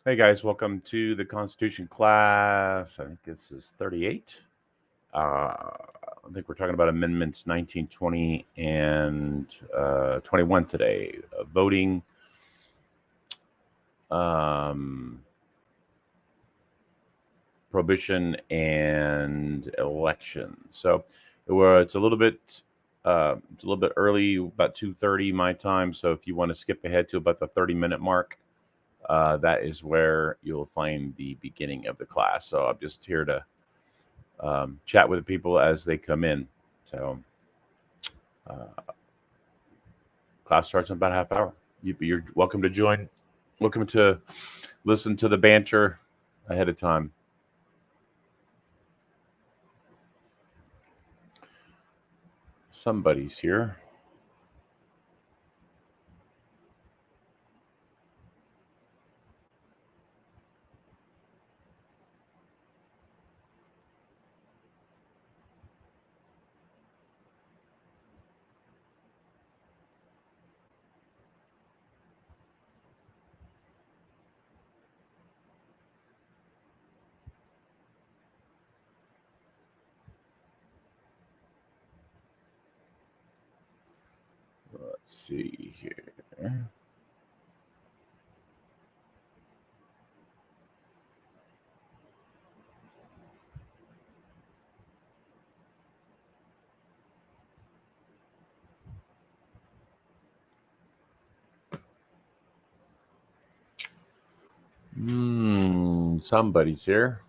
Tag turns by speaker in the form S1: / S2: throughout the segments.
S1: Hey guys, welcome to the Constitution class. I think this is 38. I think we're talking about amendments 19, 20, and 21 today. Voting, um, prohibition, and election. So it's a little bit early, about 2:30 my time. So if you want to skip ahead to about the 30-minute mark, that is where you'll find the beginning of the class. So I'm just here to chat with the people as they come in. So uh, class starts in about a half hour. You're welcome to join. Welcome to listen to the banter ahead of time. Somebody's here. Let's see here. Somebody's here.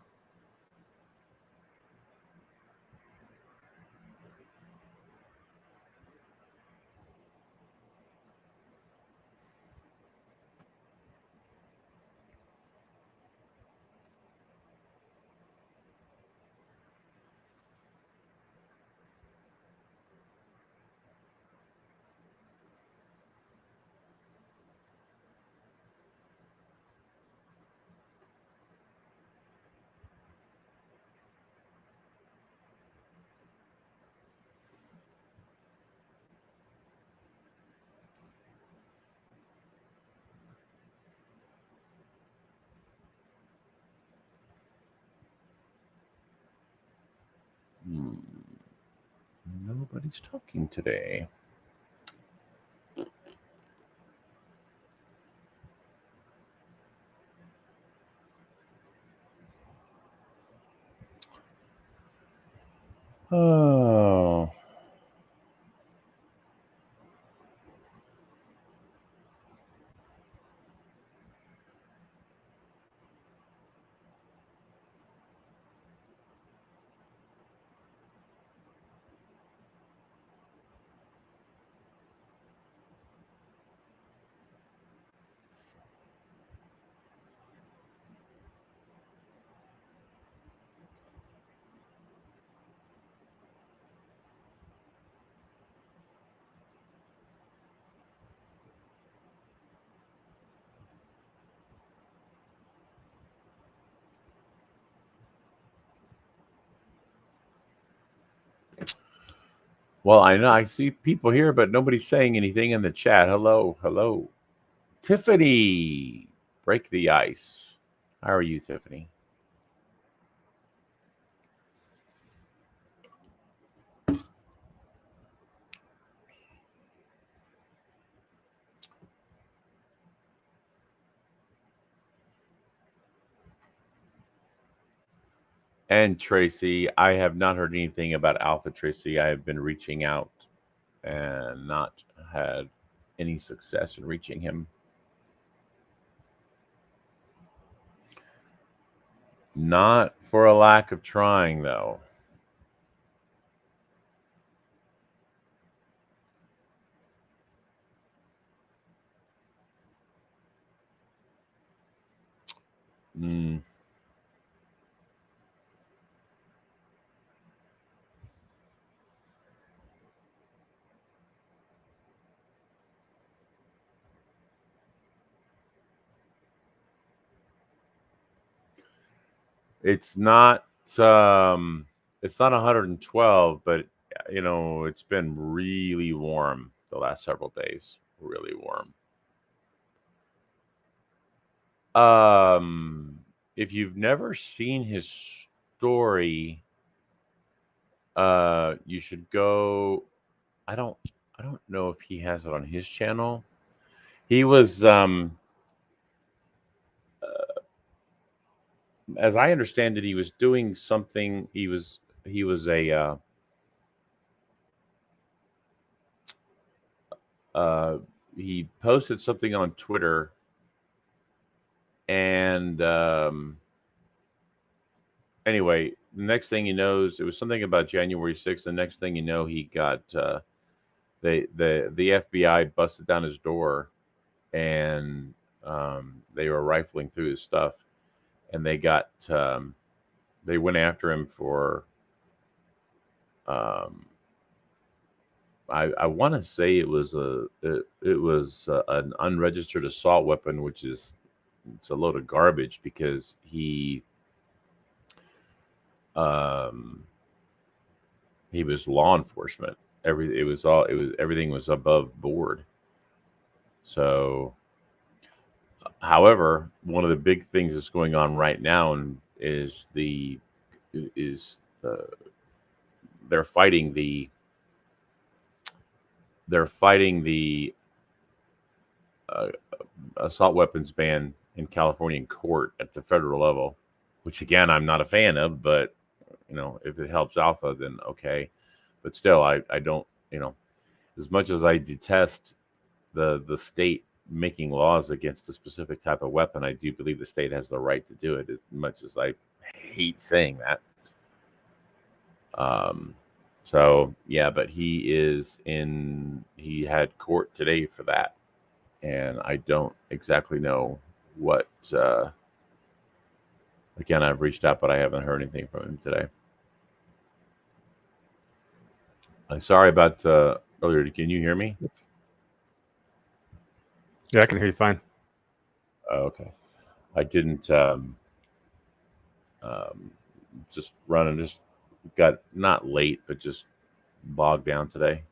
S1: Hmm, Nobody's talking today. Oh, well, I know I see people here, but nobody's saying anything in the chat. Hello, hello. Tiffany, break the ice. How are you, Tiffany? And Tracy, I have not heard anything about Alpha Tracy. I have been reaching out and not had any success in reaching him. Not for a lack of trying, though. Mm, it's not. Um, it's not 112, but it's been really warm the last several days. Really warm. If you've never seen his story, you should go. I don't I don't know if he has it on his channel. He was as I understand it, he was doing something. He was uh he posted something on Twitter, and anyway, the next thing he knows, it was something about January 6th. The next thing you know, he got the FBI busted down his door, and they were rifling through his stuff, and they went after him for um, I want to say it was an unregistered assault weapon, which is it's a load of garbage because um, he was law enforcement. Everything was above board. So, however, one of the big things that's going on right now is they're fighting the uh, assault weapons ban in California in court at the federal level, which again I'm not a fan of, but if it helps Alpha, then okay. But still, I don't as much as I detest the state making laws against a specific type of weapon, I do believe the state has the right to do it. As much as I hate saying that. Um, so yeah, but he had court today for that, and I don't exactly know what. Again, I've reached out, but I haven't heard anything from him today. I'm sorry about earlier. Can you hear me?
S2: Yeah, I can hear you fine.
S1: Oh, okay. I didn't um, just running, just got not late, but just bogged down today.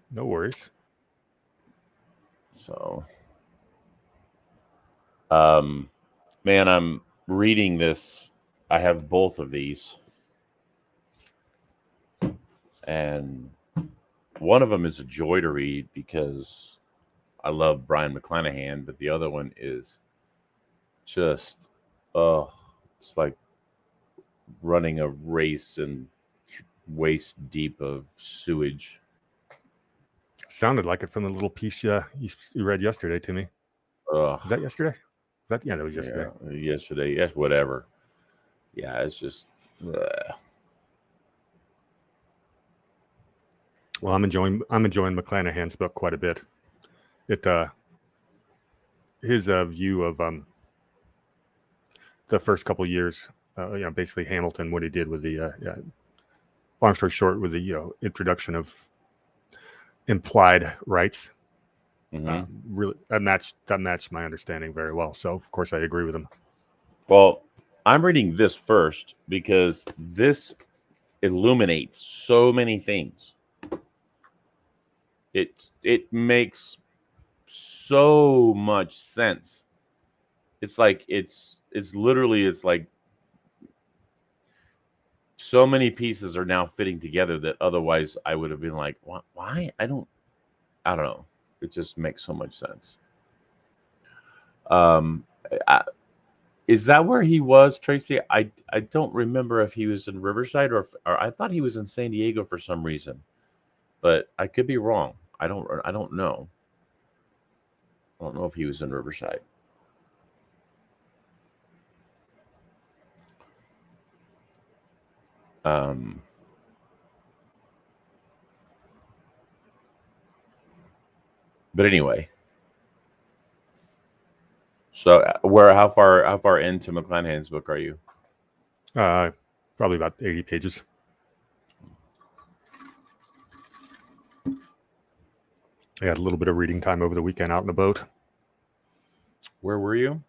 S2: No worries.
S1: So, um, man, I'm reading this. I have both of these, and one of them is a joy to read because I love Brian McClanahan, but the other one is just, oh, it's like running a race and waist deep of sewage.
S2: Sounded like it from the little piece you read yesterday to me.
S1: Ugh,
S2: Was that yesterday? Yeah, that was yesterday.
S1: yeah, yesterday, yes, whatever. Yeah, it's just.
S2: Well, I'm enjoying McClanahan's book quite a bit. It his view of the first couple of years, basically Hamilton, what he did with the long story short, with the introduction of implied rights.
S1: Mm-hmm.
S2: Really, that matched my understanding very well. So of course I agree with him.
S1: Well, I'm reading this first because this illuminates so many things. It makes so much sense. It's like it's literally it's like so many pieces are now fitting together that otherwise I would have been like, why? I don't know. It just makes so much sense. Um, I, is that where he was, Tracy? I don't remember if he was in Riverside or I thought he was in San Diego for some reason, but I could be wrong. I don't know. I don't know if he was in Riverside. Um, but anyway, so how far into McClanahan's book are you?
S2: Probably about 80 pages. I had a little bit of reading time over the weekend out in the boat.
S1: Where were you?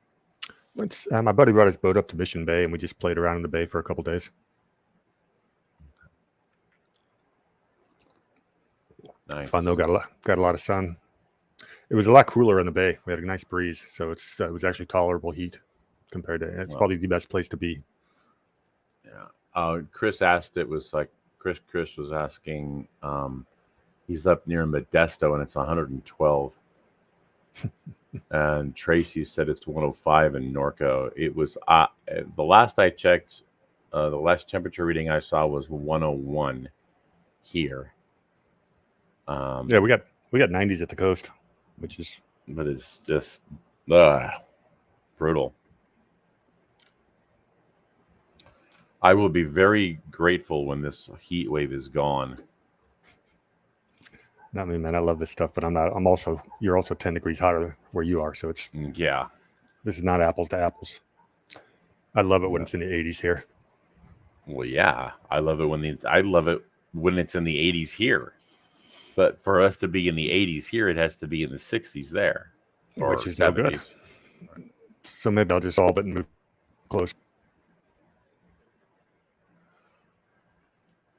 S2: My buddy brought his boat up to Mission Bay, and we just played around in the bay for a couple days.
S1: Nice.
S2: Fun though. Got a lot of sun. It was a lot cooler in the bay. We had a nice breeze, so it was actually tolerable heat compared to. It's probably the best place to be.
S1: Yeah. Chris asked. It was like Chris was asking. He's up near Modesto, and it's 112. And Tracy said it's 105 in Norco. It was the last I checked, the last temperature reading I saw was 101 here.
S2: Yeah, we got 90s at the coast,
S1: but it's just brutal. I will be very grateful when this heat wave is gone.
S2: Not me, man. I love this stuff, but you're also 10 degrees hotter where you are. So it's,
S1: yeah,
S2: this is not apples to apples. I love it when it's in the 80s here.
S1: Well, yeah, I love it when it's in the 80s here. But for us to be in the 80s here, it has to be in the 60s there.
S2: Which is 70s. No good. So maybe I'll just solve it and move close.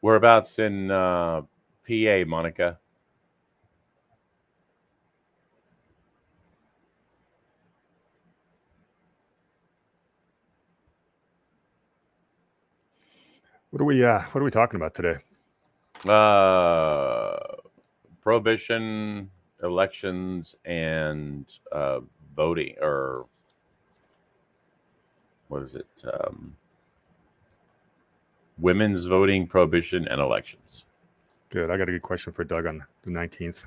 S1: Whereabouts in PA, Monica?
S2: What are we talking about today?
S1: Prohibition, elections, and voting, or what is it? Women's voting, prohibition, and elections.
S2: Good. I got a good question for Doug on the 19th.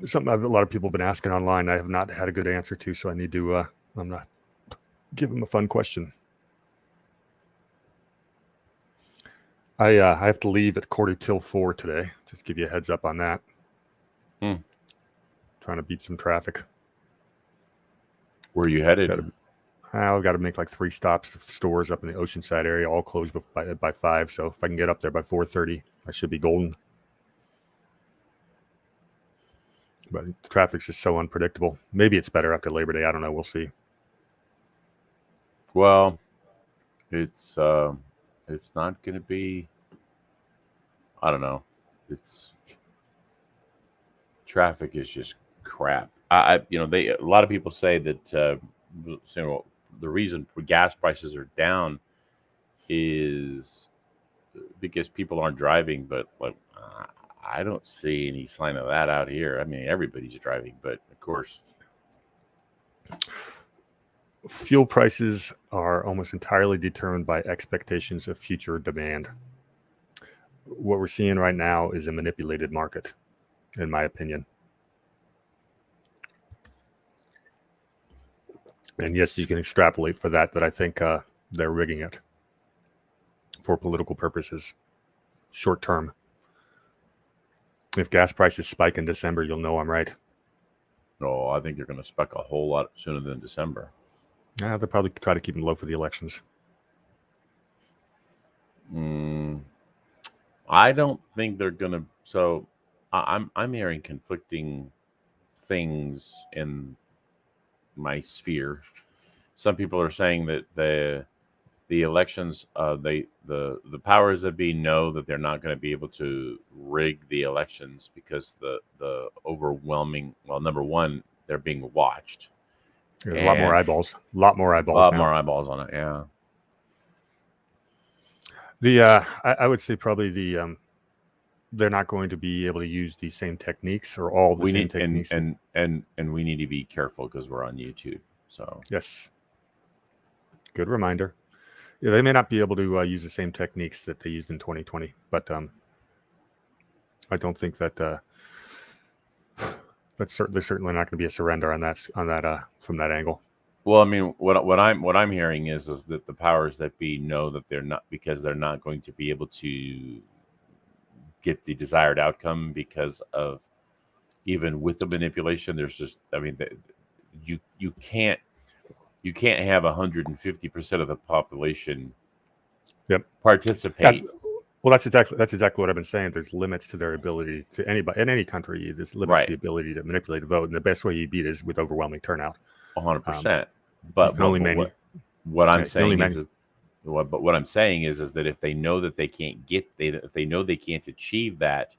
S2: Something a lot of people have been asking online. I have not had a good answer to, so I need to. I'm not give him a fun question. I have to leave at 4:45 today. Just give you a heads up on that. Trying to beat some traffic.
S1: Where are you headed?
S2: I've got to make like 3 stops to stores up in the Oceanside area, all closed by 5. So if I can get up there by 4:30, I should be golden. But the traffic's just so unpredictable. Maybe it's better after Labor Day. I don't know. We'll see.
S1: Well, it's not going to be. I don't know. Traffic is just crap. A lot of people say that the reason gas prices are down is because people aren't driving, but I don't see any sign of that out here. I mean, everybody's driving, but of course,
S2: fuel prices are almost entirely determined by expectations of future demand. What we're seeing right now is a manipulated market, in my opinion. And yes, you can extrapolate for that I think they're rigging it for political purposes, short term. If gas prices spike in December, you'll know I'm right.
S1: No, I think they're going to spike a whole lot sooner than December.
S2: They'll probably try to keep them low for the elections.
S1: I don't think they're going to. So I'm hearing conflicting things in my sphere. Some people are saying that the elections, the powers that be know that they're not going to be able to rig the elections because the overwhelming. Well, number one, they're being watched.
S2: There's a lot more eyeballs. A lot more
S1: eyeballs on it. Yeah.
S2: I would say probably they're not going to be able to use the same techniques or all the same techniques.
S1: And we need to be careful because we're on YouTube. So
S2: yes, good reminder. Yeah, they may not be able to use the same techniques that they used in 2020, but I don't think that there's certainly not going to be a surrender on that from that angle.
S1: Well, I mean, what I'm hearing is that the powers that be know that they're not going to be able to get the desired outcome because of, even with the manipulation, there's just, I mean, you can't have 150% of the population participate.
S2: Well, that's exactly what I've been saying. There's limits to their ability to anybody in any country. There's limits to the ability to manipulate a vote, and the best way you beat is with overwhelming turnout.
S1: 100%. But what I'm saying is that if they know that they can't achieve that,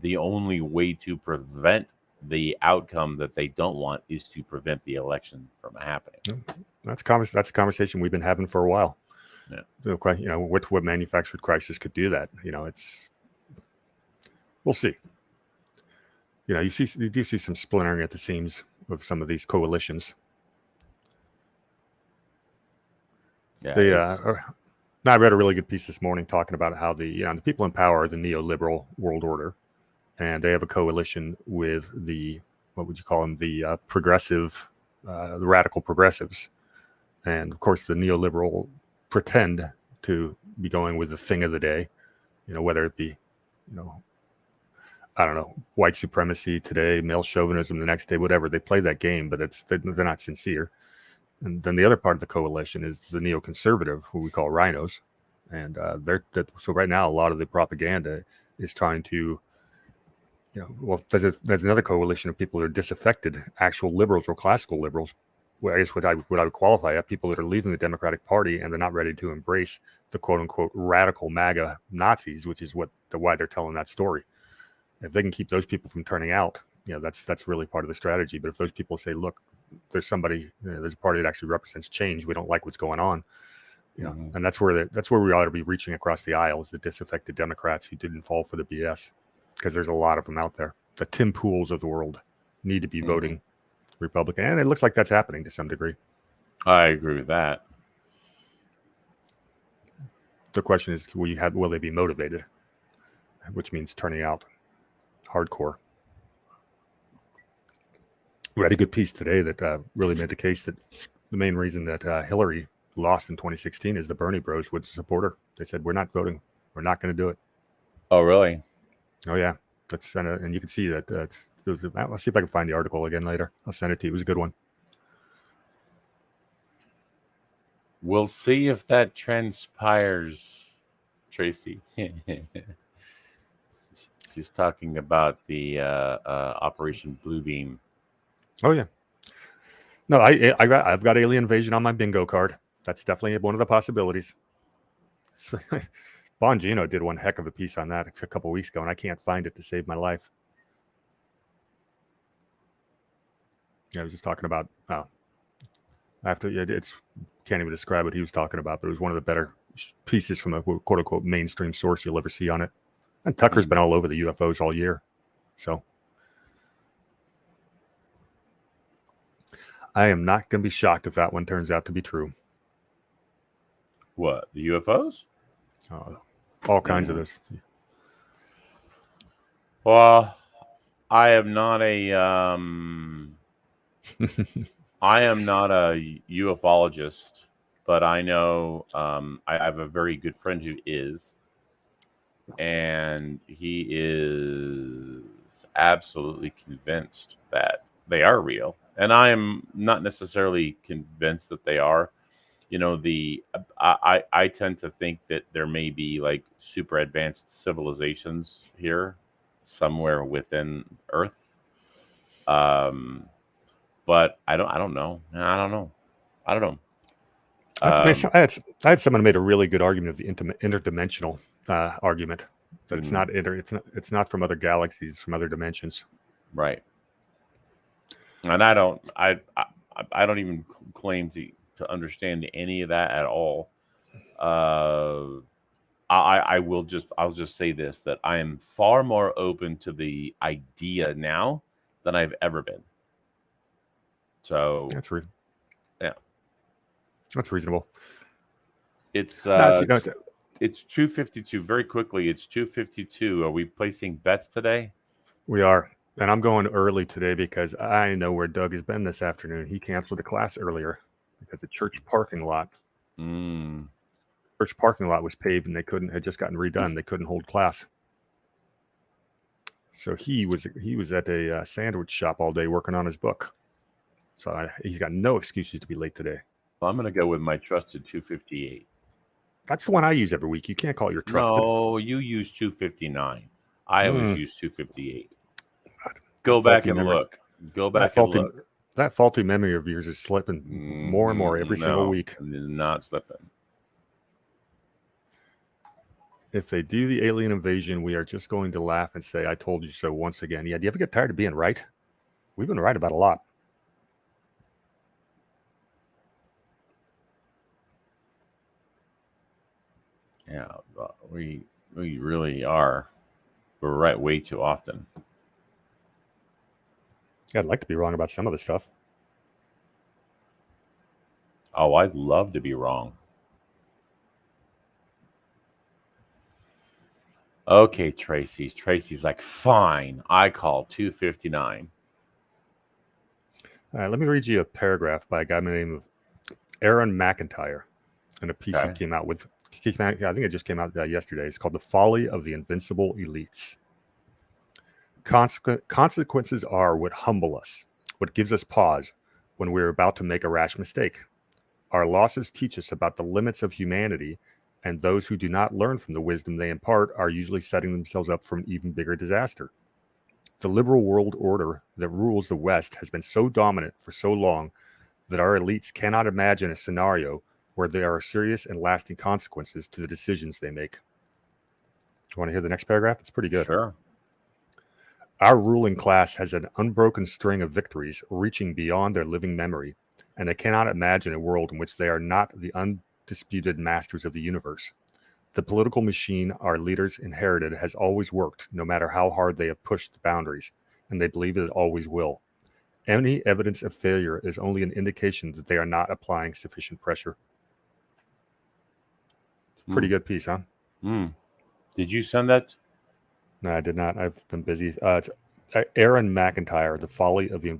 S1: the only way to prevent the outcome that they don't want is to prevent the election from happening.
S2: That's a conversation we've been having for a while.
S1: Yeah.
S2: What manufactured crisis could do that? We'll see. You do see some splintering at the seams of some of these coalitions.
S1: Yeah.
S2: I read a really good piece this morning talking about how the people in power are the neoliberal world order, and they have a coalition with what would you call them, the progressive, the radical progressives, and of course the neoliberal pretend to be going with the thing of the day, whether it be, I don't know, white supremacy today, male chauvinism the next day, whatever. They play that game, but they're not sincere. And then the other part of the coalition is the neoconservative, who we call rhinos. And so right now, a lot of the propaganda is trying to, there's another coalition of people that are disaffected, actual liberals or classical liberals. Well, I guess what I would qualify as people that are leaving the Democratic Party and they're not ready to embrace the quote unquote radical MAGA Nazis, which is why they're telling that story. If they can keep those people from turning out, that's really part of the strategy. But if those people say, look, there's a party that actually represents change, we don't like what's going on, and that's where we ought to be reaching across the aisle, is the disaffected Democrats who didn't fall for the BS, because there's a lot of them out there. The Tim Pools of the world need to be voting Republican, and it looks like that's happening to some degree.
S1: I agree with that.
S2: The question is, will they be motivated, which means turning out hardcore. We had a good piece today that really made the case that the main reason that Hillary lost in 2016 is the Bernie bros would support her. They said, we're not voting. We're not going to do it.
S1: Oh, really?
S2: Oh, yeah. And you can see that. I'll see if I can find the article again later. I'll send it to you. It was a good one.
S1: We'll see if that transpires, Tracy. She's talking about the Operation Bluebeam.
S2: Oh yeah. No, I've got alien invasion on my bingo card. That's definitely one of the possibilities. Bongino did one heck of a piece on that a couple of weeks ago, and I can't find it to save my life. Yeah, I was just talking about can't even describe what he was talking about, but it was one of the better pieces from a quote unquote mainstream source you'll ever see on it. And Tucker's been all over the UFOs all year, so I am not going to be shocked if that one turns out to be true.
S1: What, the UFOs?
S2: All kinds of this.
S1: Well, I am not a ufologist, but I know I have a very good friend who is, and he is absolutely convinced that they are real. And I am not necessarily convinced that they are. I tend to think that there may be like super advanced civilizations here somewhere within Earth. But I don't know. I don't know.
S2: I had someone made a really good argument of the interdimensional argument that it's not from other galaxies, it's from other dimensions. Right.
S1: And I don't even claim to understand any of that at all. I'll just say this, that I am far more open to the idea now than I've ever been. So
S2: that's real.
S1: Yeah,
S2: that's reasonable.
S1: It's 2:52. Very quickly, it's 2:52. Are we placing bets today?
S2: We are. And I'm going early today because I know where Doug has been this afternoon. He canceled a class earlier because the church parking lot. Church parking lot was paved and had just gotten redone. They couldn't hold class. So he was at a sandwich shop all day working on his book. So he's got no excuses to be late today.
S1: Well, I'm going to go with my trusted 258.
S2: That's the one I use every week. You can't call it your trusted.
S1: No, you use 259. I always use 258. Go back and look.
S2: That faulty memory of yours is slipping more and more every single week.
S1: It is not slipping.
S2: If they do the alien invasion, we are just going to laugh and say, I told you so once again. Yeah, do you ever get tired of being right? We've been right about a lot.
S1: Yeah, we really are. We're right way too often.
S2: I'd like to be wrong about some of the stuff.
S1: Oh, I'd love to be wrong. Okay, Tracy. Tracy's like, fine. I call 259.
S2: All right, let me read you a paragraph by a guy by the name of Aaron McIntyre, and a piece
S1: Okay.
S2: he came out with. I think it just came out yesterday. It's called "The Folly of the Invincible Elites." Consequences are what humble us, what gives us pause when we're about to make a rash mistake. Our losses teach us about the limits of humanity, and those who do not learn from the wisdom they impart are usually setting themselves up for an even bigger disaster. The liberal world order that rules the West has been so dominant for so long that our elites cannot imagine a scenario where there are serious and lasting consequences to the decisions they make. Do you want to hear the next paragraph? It's pretty good.
S1: Sure.
S2: Our ruling class has an unbroken string of victories reaching beyond their living memory, and they cannot imagine a world in which they are not the undisputed masters of the universe. The political machine our leaders inherited has always worked, no matter how hard they have pushed the boundaries, and they believe it always will. Any evidence of failure is only an indication that they are not applying sufficient pressure. It's a pretty good piece, huh?
S1: Did you send that?
S2: No, I did not. I've been busy. It's Aaron McIntyre, The Folly of the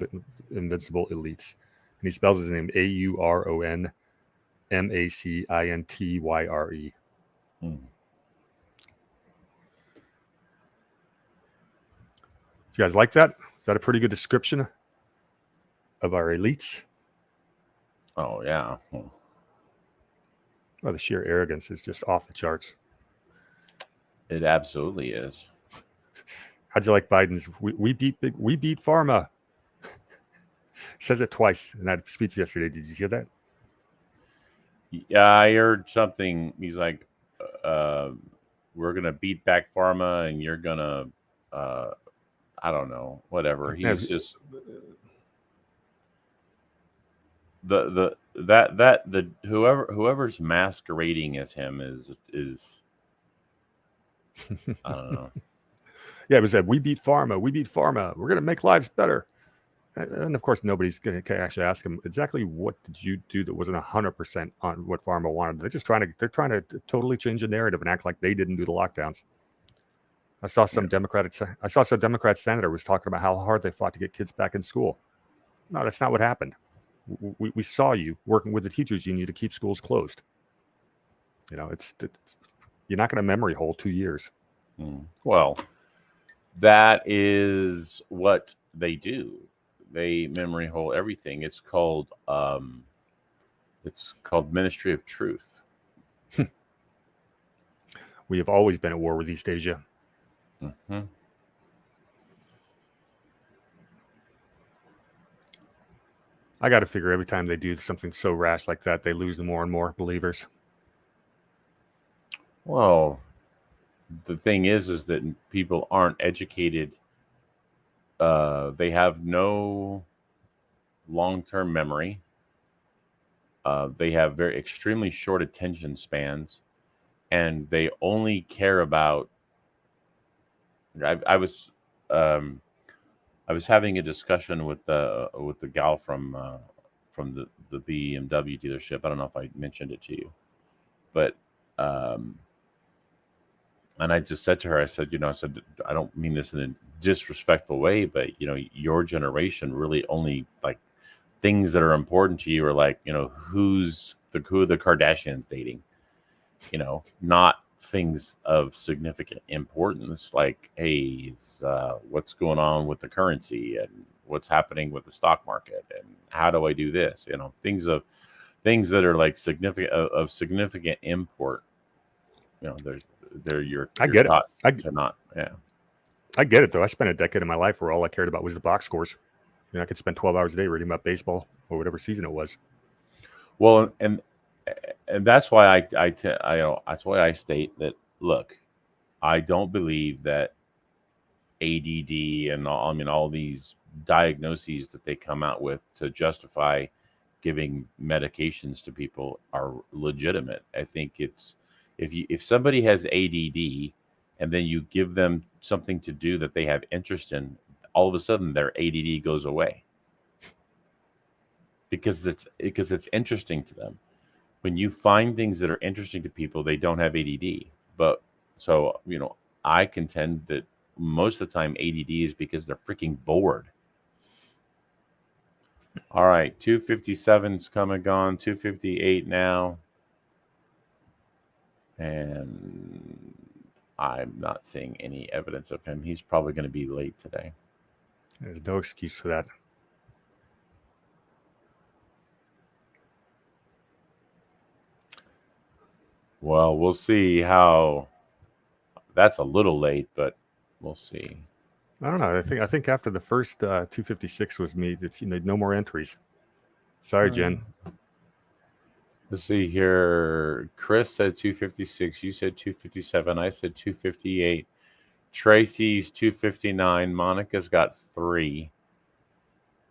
S2: Invincible Elites. And he spells his name AURONMACINTYRE. You guys like that? Is that a pretty good description of our elites?
S1: Oh, yeah.
S2: Well, the sheer arrogance is just off the charts.
S1: It absolutely is.
S2: How'd you like Biden's we beat pharma? Says it twice in that speech yesterday. Did you hear that?
S1: Yeah, I heard something. He's like, we're gonna beat back pharma, and you're gonna, I don't know, whatever. He's just the whoever's masquerading as him is I don't know.
S2: Yeah, it was that we beat pharma. We're gonna make lives better. And of course, nobody's going to actually ask him exactly what did you do that wasn't 100% on what pharma wanted. They're trying to totally change the narrative and act like they didn't do the lockdowns. I saw some Democratic senator was talking about how hard they fought to get kids back in school. No, that's not what happened. We saw you working with the teachers union to keep schools closed. You know, it's you're not going to memory hole 2 years.
S1: Well, that is what they do. They memory hole everything. It's called Ministry of Truth.
S2: We have always been at war with East Asia.
S1: Mm-hmm.
S2: I got to figure every time they do something so rash like that, they lose more and more believers.
S1: Well, the thing is that people aren't educated. They have no long-term memory. They have extremely short attention spans, and they only care about. I was having a discussion with the gal from the BMW dealership. I don't know if I mentioned it to you, but and I just said to her, I said, I don't mean this in a disrespectful way, but your generation really only like things that are important to you are like, who the Kardashians dating, not things of significant importance like, hey, it's what's going on with the currency and what's happening with the stock market and how do I do this? Things that are like significant import.
S2: I get it.
S1: I
S2: get it though. I spent a decade of my life where all I cared about was the box scores. I could spend 12 hours a day reading about baseball or whatever season it was.
S1: Well, and that's why that's why I state that. Look, I don't believe that ADD and all, I mean, all these diagnoses that they come out with to justify giving medications to people are legitimate. I think it's if somebody has ADD and then you give them something to do that they have interest in, all of a sudden their ADD goes away because it's interesting to them. When you find things that are interesting to people, they don't have ADD. But so, I contend that most of the time ADD is because they're freaking bored. All right, 257's come and gone, 258 now. And I'm not seeing any evidence of him. He's probably going to be late today.
S2: There's no excuse for that.
S1: Well, we'll see how. That's a little late, but we'll see.
S2: I don't know. I think after the first 256 was me, it's no more entries. Sorry, Jen.
S1: Let's see here. Chris said 256. You said 257. I said 258. Tracy's 259. Monica's got 3.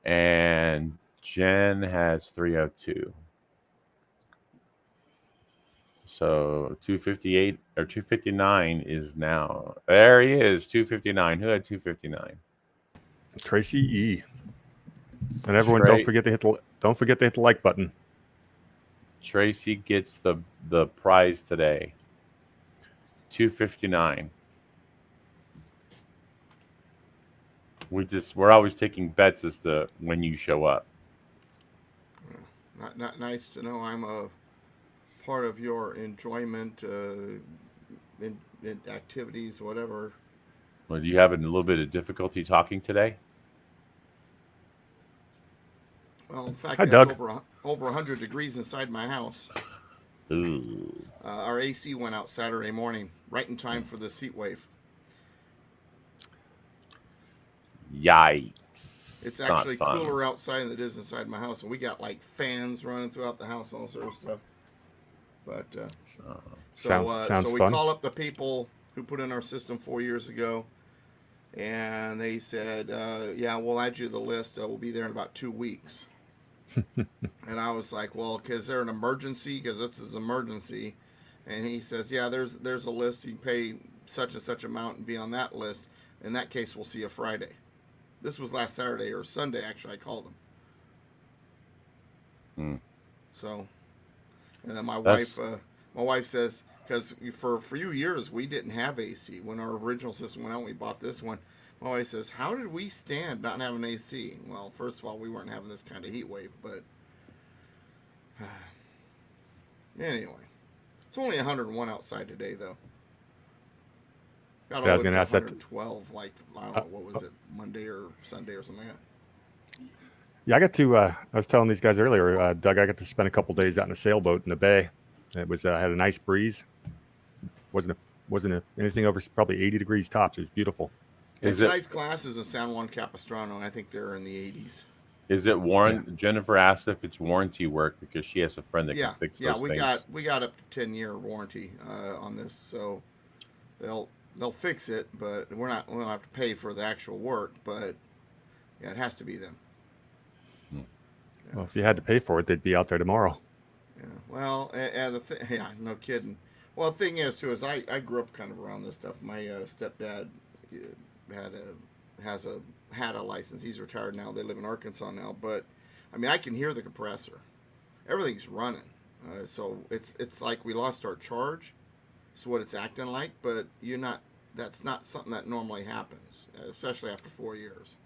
S1: And Jen has 302. So 258 or 259 is now. There he is, 259. Who had 259?
S2: Tracy E. And everyone, don't forget to hit the like button.
S1: Tracy gets the prize today. 259. We're always taking bets as to when you show up.
S3: Not nice to know I'm a part of your enjoyment in activities, whatever.
S1: Well, do you have a little bit of difficulty talking today?
S3: Well, in fact,
S2: Hi,
S3: it's
S2: Doug.
S3: over 100 degrees inside my house.
S1: Ooh.
S3: Our AC went out Saturday morning, right in time for this heat wave.
S1: Yikes.
S3: It's actually cooler outside than it is inside my house, and we got like fans running throughout the house, all sort of stuff. But
S2: sounds
S3: we
S2: fun.
S3: call up the people who put in our system 4 years ago, and they said, "Yeah, we'll add you to the list. We'll be there in about 2 weeks." And I was like, "Well, is there an emergency? Because this is an emergency." And he says, "Yeah, there's a list. You can pay such and such amount and be on that list. In that case, we'll see you Friday." This was last Saturday or Sunday, actually. I called him. So, and then my wife says, because for a few years we didn't have AC when our original system went out. We bought this one. My wife says, "How did we stand not having AC?" Well, first of all, we weren't having this kind of heat wave, but anyway, it's only 101 outside today, though. Got all
S2: I was going to ask that.
S3: 112, like, I don't know, what was it, Monday or Sunday or something like that.
S2: Yeah, I got to. I was telling these guys earlier, Doug. I got to spend a couple days out in a sailboat in the bay. It was had a nice breeze. Wasn't anything over probably 80 degrees tops. It was beautiful.
S3: Tonight's class is in San Juan Capistrano, and I think they're in the 80s.
S1: Is it warrant? Yeah. Jennifer asked if it's warranty work because she has a friend that can fix those things.
S3: Yeah, we got up to 10-year warranty on this, so they'll fix it, but we don't have to pay for the actual work. But yeah, it has to be them.
S2: Yeah, well, if you had to pay for it, they'd be out there tomorrow.
S3: Yeah. Well, no kidding. Well, the thing is too is I grew up kind of around this stuff. My stepdad had a license. He's retired now. They live in Arkansas now, but I mean I can hear the compressor. Everything's running. So it's like we lost our charge. It's what it's acting like, but that's not something that normally happens, especially after 4 years.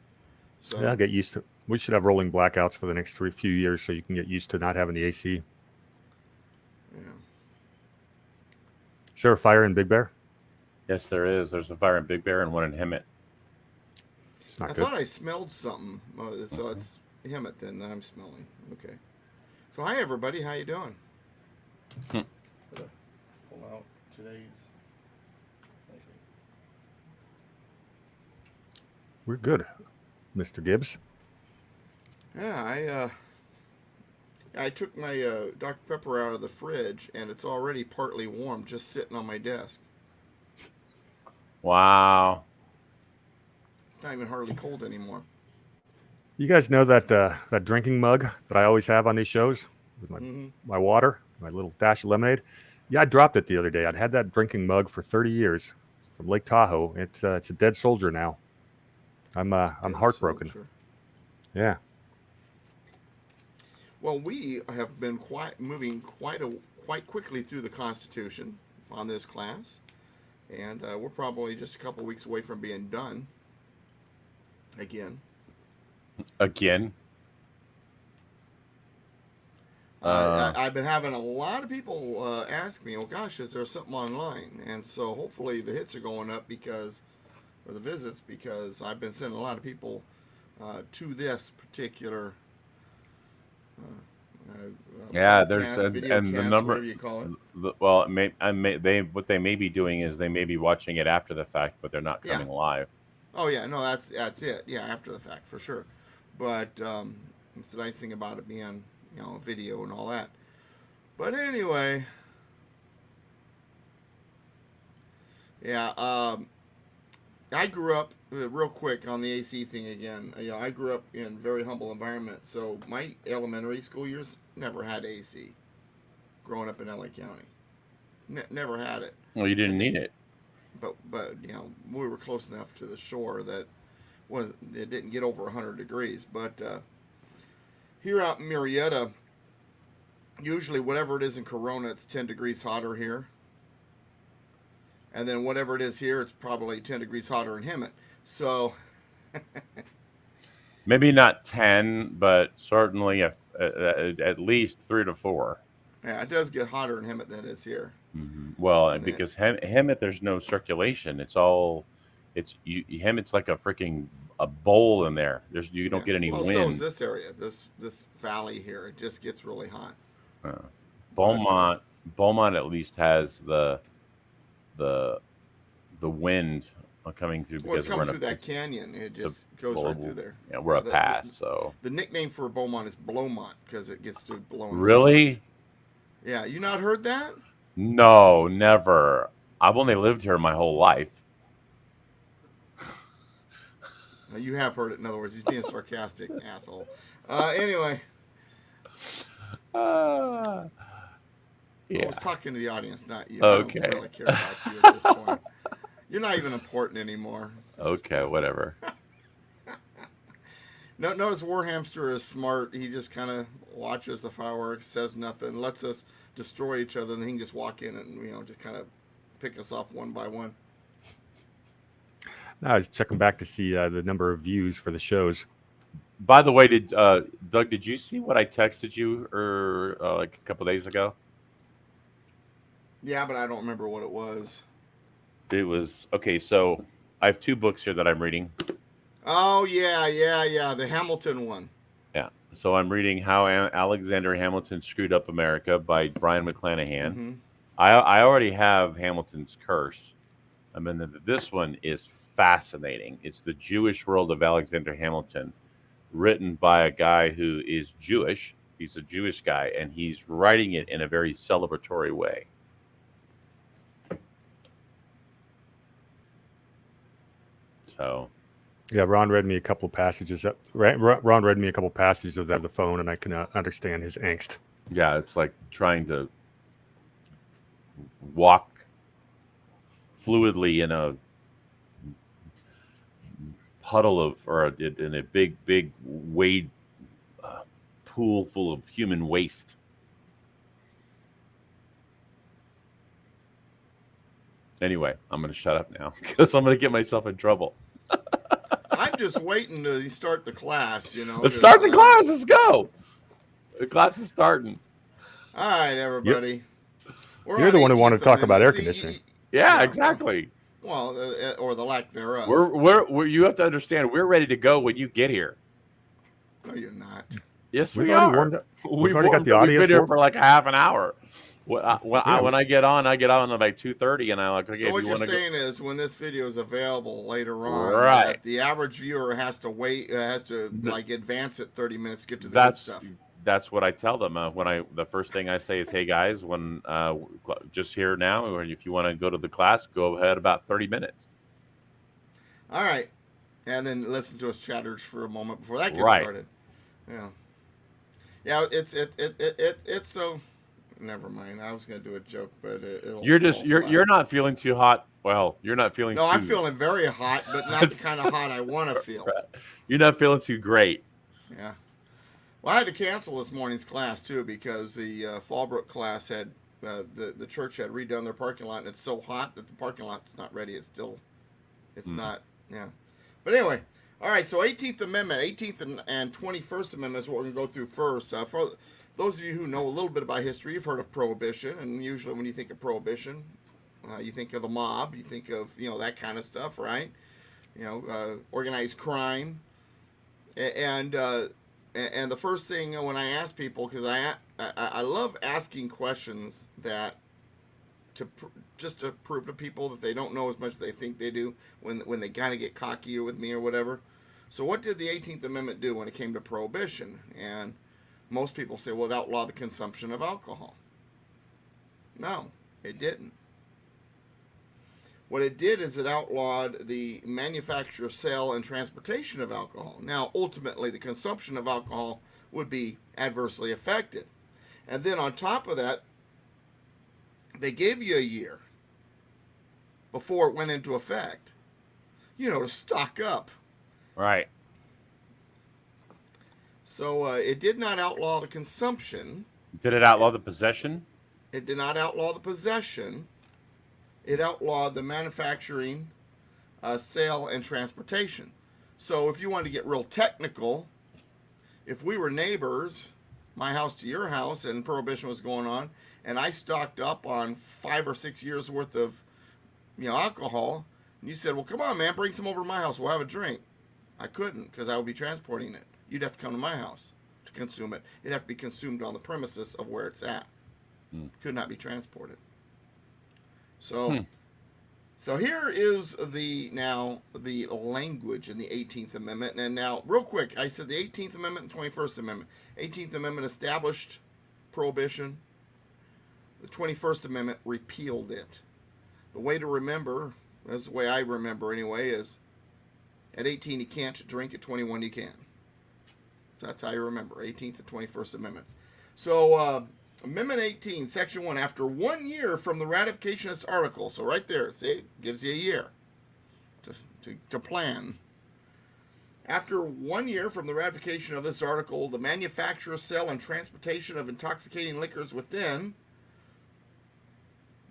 S3: So
S2: yeah, I'll get used to it. We should have rolling blackouts for the next few years so you can get used to not having the AC.
S3: Yeah.
S2: Is there a fire in Big Bear?
S1: Yes, there is. There's a fire in Big Bear and one in Hemet.
S2: It's not
S3: I
S2: good.
S3: thought I smelled something. So it's Hemet then that I'm smelling. Okay. So hi everybody, how you doing? Pull out today's.
S2: We're good, Mr. Gibbs.
S3: Yeah, I took my Dr. Pepper out of the fridge, and it's already partly warm, just sitting on my desk.
S1: Wow.
S3: It's not even hardly cold anymore.
S2: You guys know that that drinking mug that I always have on these shows with my water, my little dash of lemonade. Yeah, I dropped it the other day. I'd had that drinking mug for 30 years from Lake Tahoe. It's a dead soldier now. I'm
S3: Dead
S2: heartbroken.
S3: soldier.
S2: Yeah.
S3: Well, we have been moving quite quickly through the Constitution on this class, and we're probably just a couple weeks away from being done. Again. I've been having a lot of people ask me, "Oh gosh, is there something online?" And so hopefully the hits are going up or the visits, because I've been sending a lot of people to this particular.
S1: Yeah,
S3: video
S1: and the
S3: cast,
S1: number.
S3: whatever you call it.
S1: Well, what they may be doing is they may be watching it after the fact, but they're not coming live.
S3: Oh yeah, no, that's it. Yeah, after the fact for sure. But it's the nice thing about it being, video and all that. But anyway, yeah. I grew up real quick on the AC thing again. I grew up in a very humble environment, so my elementary school years never had AC. Growing up in LA County, never had it.
S1: Well, you didn't need it.
S3: But we were close enough to the shore that it didn't get over 100 degrees. But here out in Murrieta, usually whatever it is in Corona, it's 10 degrees hotter here. And then whatever it is here, it's probably 10 degrees hotter in Hemet. So
S1: maybe not 10, but certainly at least 3 to 4.
S3: Yeah, it does get hotter in Hemet than it is here.
S1: Mm-hmm. Well, and because Hemet, there's no circulation. Hemet's like a bowl in there. You don't get any wind.
S3: So is this area, this valley here. It just gets really hot.
S1: Beaumont at least has the wind coming through, because
S3: it's coming through that canyon. It just goes right through there.
S1: Yeah, we're a pass. So
S3: the nickname for Beaumont is Blowmont, because it gets to blowing.
S1: Really?
S3: So yeah, you not heard that?
S1: No, never. I've only lived here my whole life.
S3: You have heard it. In other words, he's being sarcastic, asshole. Anyway.
S1: Yeah.
S3: I was talking to the audience, not you.
S1: Okay.
S3: I don't really care about you at this point. You're not even important anymore.
S1: Okay, whatever.
S3: Notice Warhamster is smart. He just kind of watches the fireworks, says nothing, lets us destroy each other, and then he can just walk in and just kind of pick us off one by one.
S2: I was checking back to see the number of views for the shows.
S1: By the way, Doug, did you see what I texted you like a couple days ago?
S3: Yeah, but I don't remember what it was.
S1: It was okay. So I have 2 books here that I'm reading.
S3: Oh yeah, the Hamilton one.
S1: Yeah. So I'm reading How Alexander Hamilton Screwed Up America by Brian McClanahan.
S3: Mm-hmm.
S1: I already have Hamilton's Curse. I mean, this one is fascinating. It's the Jewish world of Alexander Hamilton, written by a guy who is Jewish. He's a Jewish guy, and he's writing it in a very celebratory way. So,
S2: yeah, Ron read me a couple of passages. Ron read me a couple of passages of that on the phone, and I can understand his angst.
S1: Yeah, it's like trying to walk fluidly in a puddle in a big wade pool full of human waste. Anyway, I'm going to shut up now because I'm going to get myself in trouble.
S3: I'm just waiting to start the class,
S1: Let's start the class. Let's go. The class is starting.
S3: All right, everybody.
S2: Yep. You're the one who wanted to talk about air conditioning.
S1: Yeah, exactly.
S3: Well, or the lack thereof.
S1: You have to understand, we're ready to go when you get here.
S3: No, you're not.
S1: Yes, we are.
S2: We've already got the audience.
S1: We've been here for like half an hour. When I get on at like 2:30, and I'm like, okay.
S3: So what you're saying is, when this video is available later on,
S1: right,
S3: the average viewer has to wait, like advance it 30 minutes to get to the good stuff.
S1: That's what I tell them. The first thing I say is, hey guys, just here now, or if you want to go to the class, go ahead about 30 minutes.
S3: All right. And then listen to us chatters for a moment before that gets
S1: Right.
S3: started. Yeah. Yeah, it's so. Never mind. I was gonna do a joke, but it'll
S1: You're
S3: fall
S1: just you're
S3: flat.
S1: you're not feeling too hot. Well, you're not feeling
S3: No, I'm
S1: too.
S3: feeling very hot, but not the kind of hot I want to feel.
S1: You're not feeling too great.
S3: Yeah. Well, I had to cancel this morning's class too because the Fallbrook class had the church had redone their parking lot, and it's so hot that the parking lot's not ready. It's not. Yeah. But anyway, all right. So 18th Amendment, 18th and 21st Amendment is what we're gonna go through first. For those of you who know a little bit about history, you've heard of Prohibition, and usually when you think of Prohibition, you think of the mob, you think of that kind of stuff, right? Organized crime, and the first thing when I ask people, because I love asking questions that just to prove to people that they don't know as much as they think they do when they kind of get cocky with me or whatever. So what did the 18th Amendment do when it came to Prohibition? And most people say, well, it outlawed the consumption of alcohol. No, it didn't. What it did is it outlawed the manufacture, sale, and transportation of alcohol. Now, ultimately, the consumption of alcohol would be adversely affected. And then on top of that, they gave you a year before it went into effect, to stock up.
S1: Right.
S3: So it did not outlaw the consumption.
S1: Did it outlaw the possession?
S3: It did not outlaw the possession. It outlawed the manufacturing, sale, and transportation. So if you wanted to get real technical, if we were neighbors, my house to your house, and Prohibition was going on, and I stocked up on 5 or 6 years worth of alcohol, and you said, well, come on, man, bring some over to my house. We'll have a drink. I couldn't because I would be transporting it. You'd have to come to my house to consume it. It'd have to be consumed on the premises of where it's at. Could not be transported. So, so here is the language in the 18th Amendment. And now, real quick, I said the 18th Amendment and 21st Amendment. 18th Amendment established Prohibition. The 21st Amendment repealed it. The way to remember, that's the way I remember anyway, is at 18 you can't drink, at 21 you can. That's how you remember, 18th and 21st Amendments. So, Amendment 18, Section 1, after 1 year from the ratification of this article, so right there, see, it gives you a year to plan. After 1 year from the ratification of this article, the manufacture, sale, and transportation of intoxicating liquors within,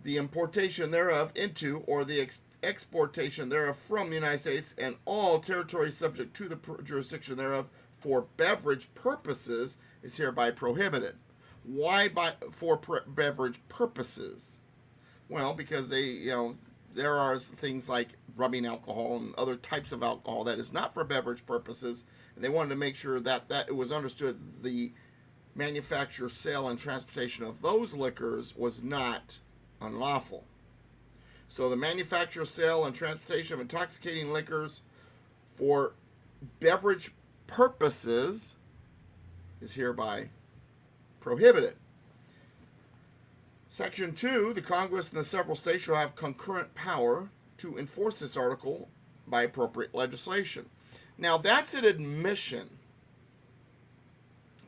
S3: the importation thereof into, or the exportation thereof from the United States, and all territories subject to the jurisdiction thereof for beverage purposes is hereby prohibited. Why for beverage purposes? Well, because there are things like rubbing alcohol and other types of alcohol that is not for beverage purposes, and they wanted to make sure that it was understood the manufacture, sale, and transportation of those liquors was not unlawful. So the manufacture, sale, and transportation of intoxicating liquors for beverage purposes is hereby prohibited. Section 2, the Congress and the several states shall have concurrent power to enforce this article by appropriate legislation. Now, that's an admission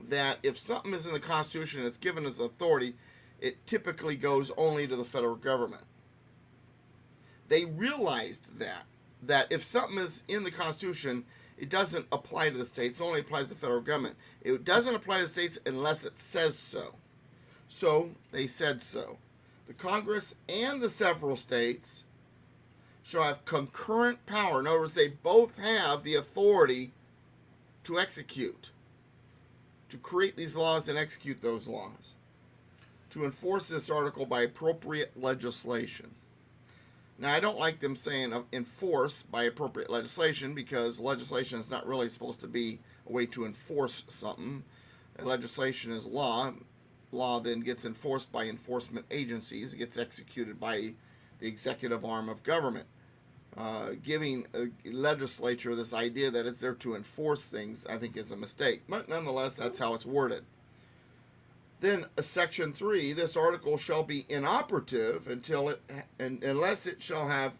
S3: that if something is in the Constitution and it's given as authority, it typically goes only to the federal government. They realized that if something is in the Constitution, it doesn't apply to the states, it only applies to the federal government. It doesn't apply to the states unless it says so. So, they said so. The Congress and the several states shall have concurrent power. In other words, they both have the authority to execute, to create these laws and execute those laws, to enforce this article by appropriate legislation. Now, I don't like them saying enforce by appropriate legislation, because legislation is not really supposed to be a way to enforce something. Legislation is law. Law then gets enforced by enforcement agencies. It gets executed by the executive arm of government. Giving a legislature this idea that it's there to enforce things, I think, is a mistake. But nonetheless, that's how it's worded. Then, Section 3, this article shall be inoperative unless it shall have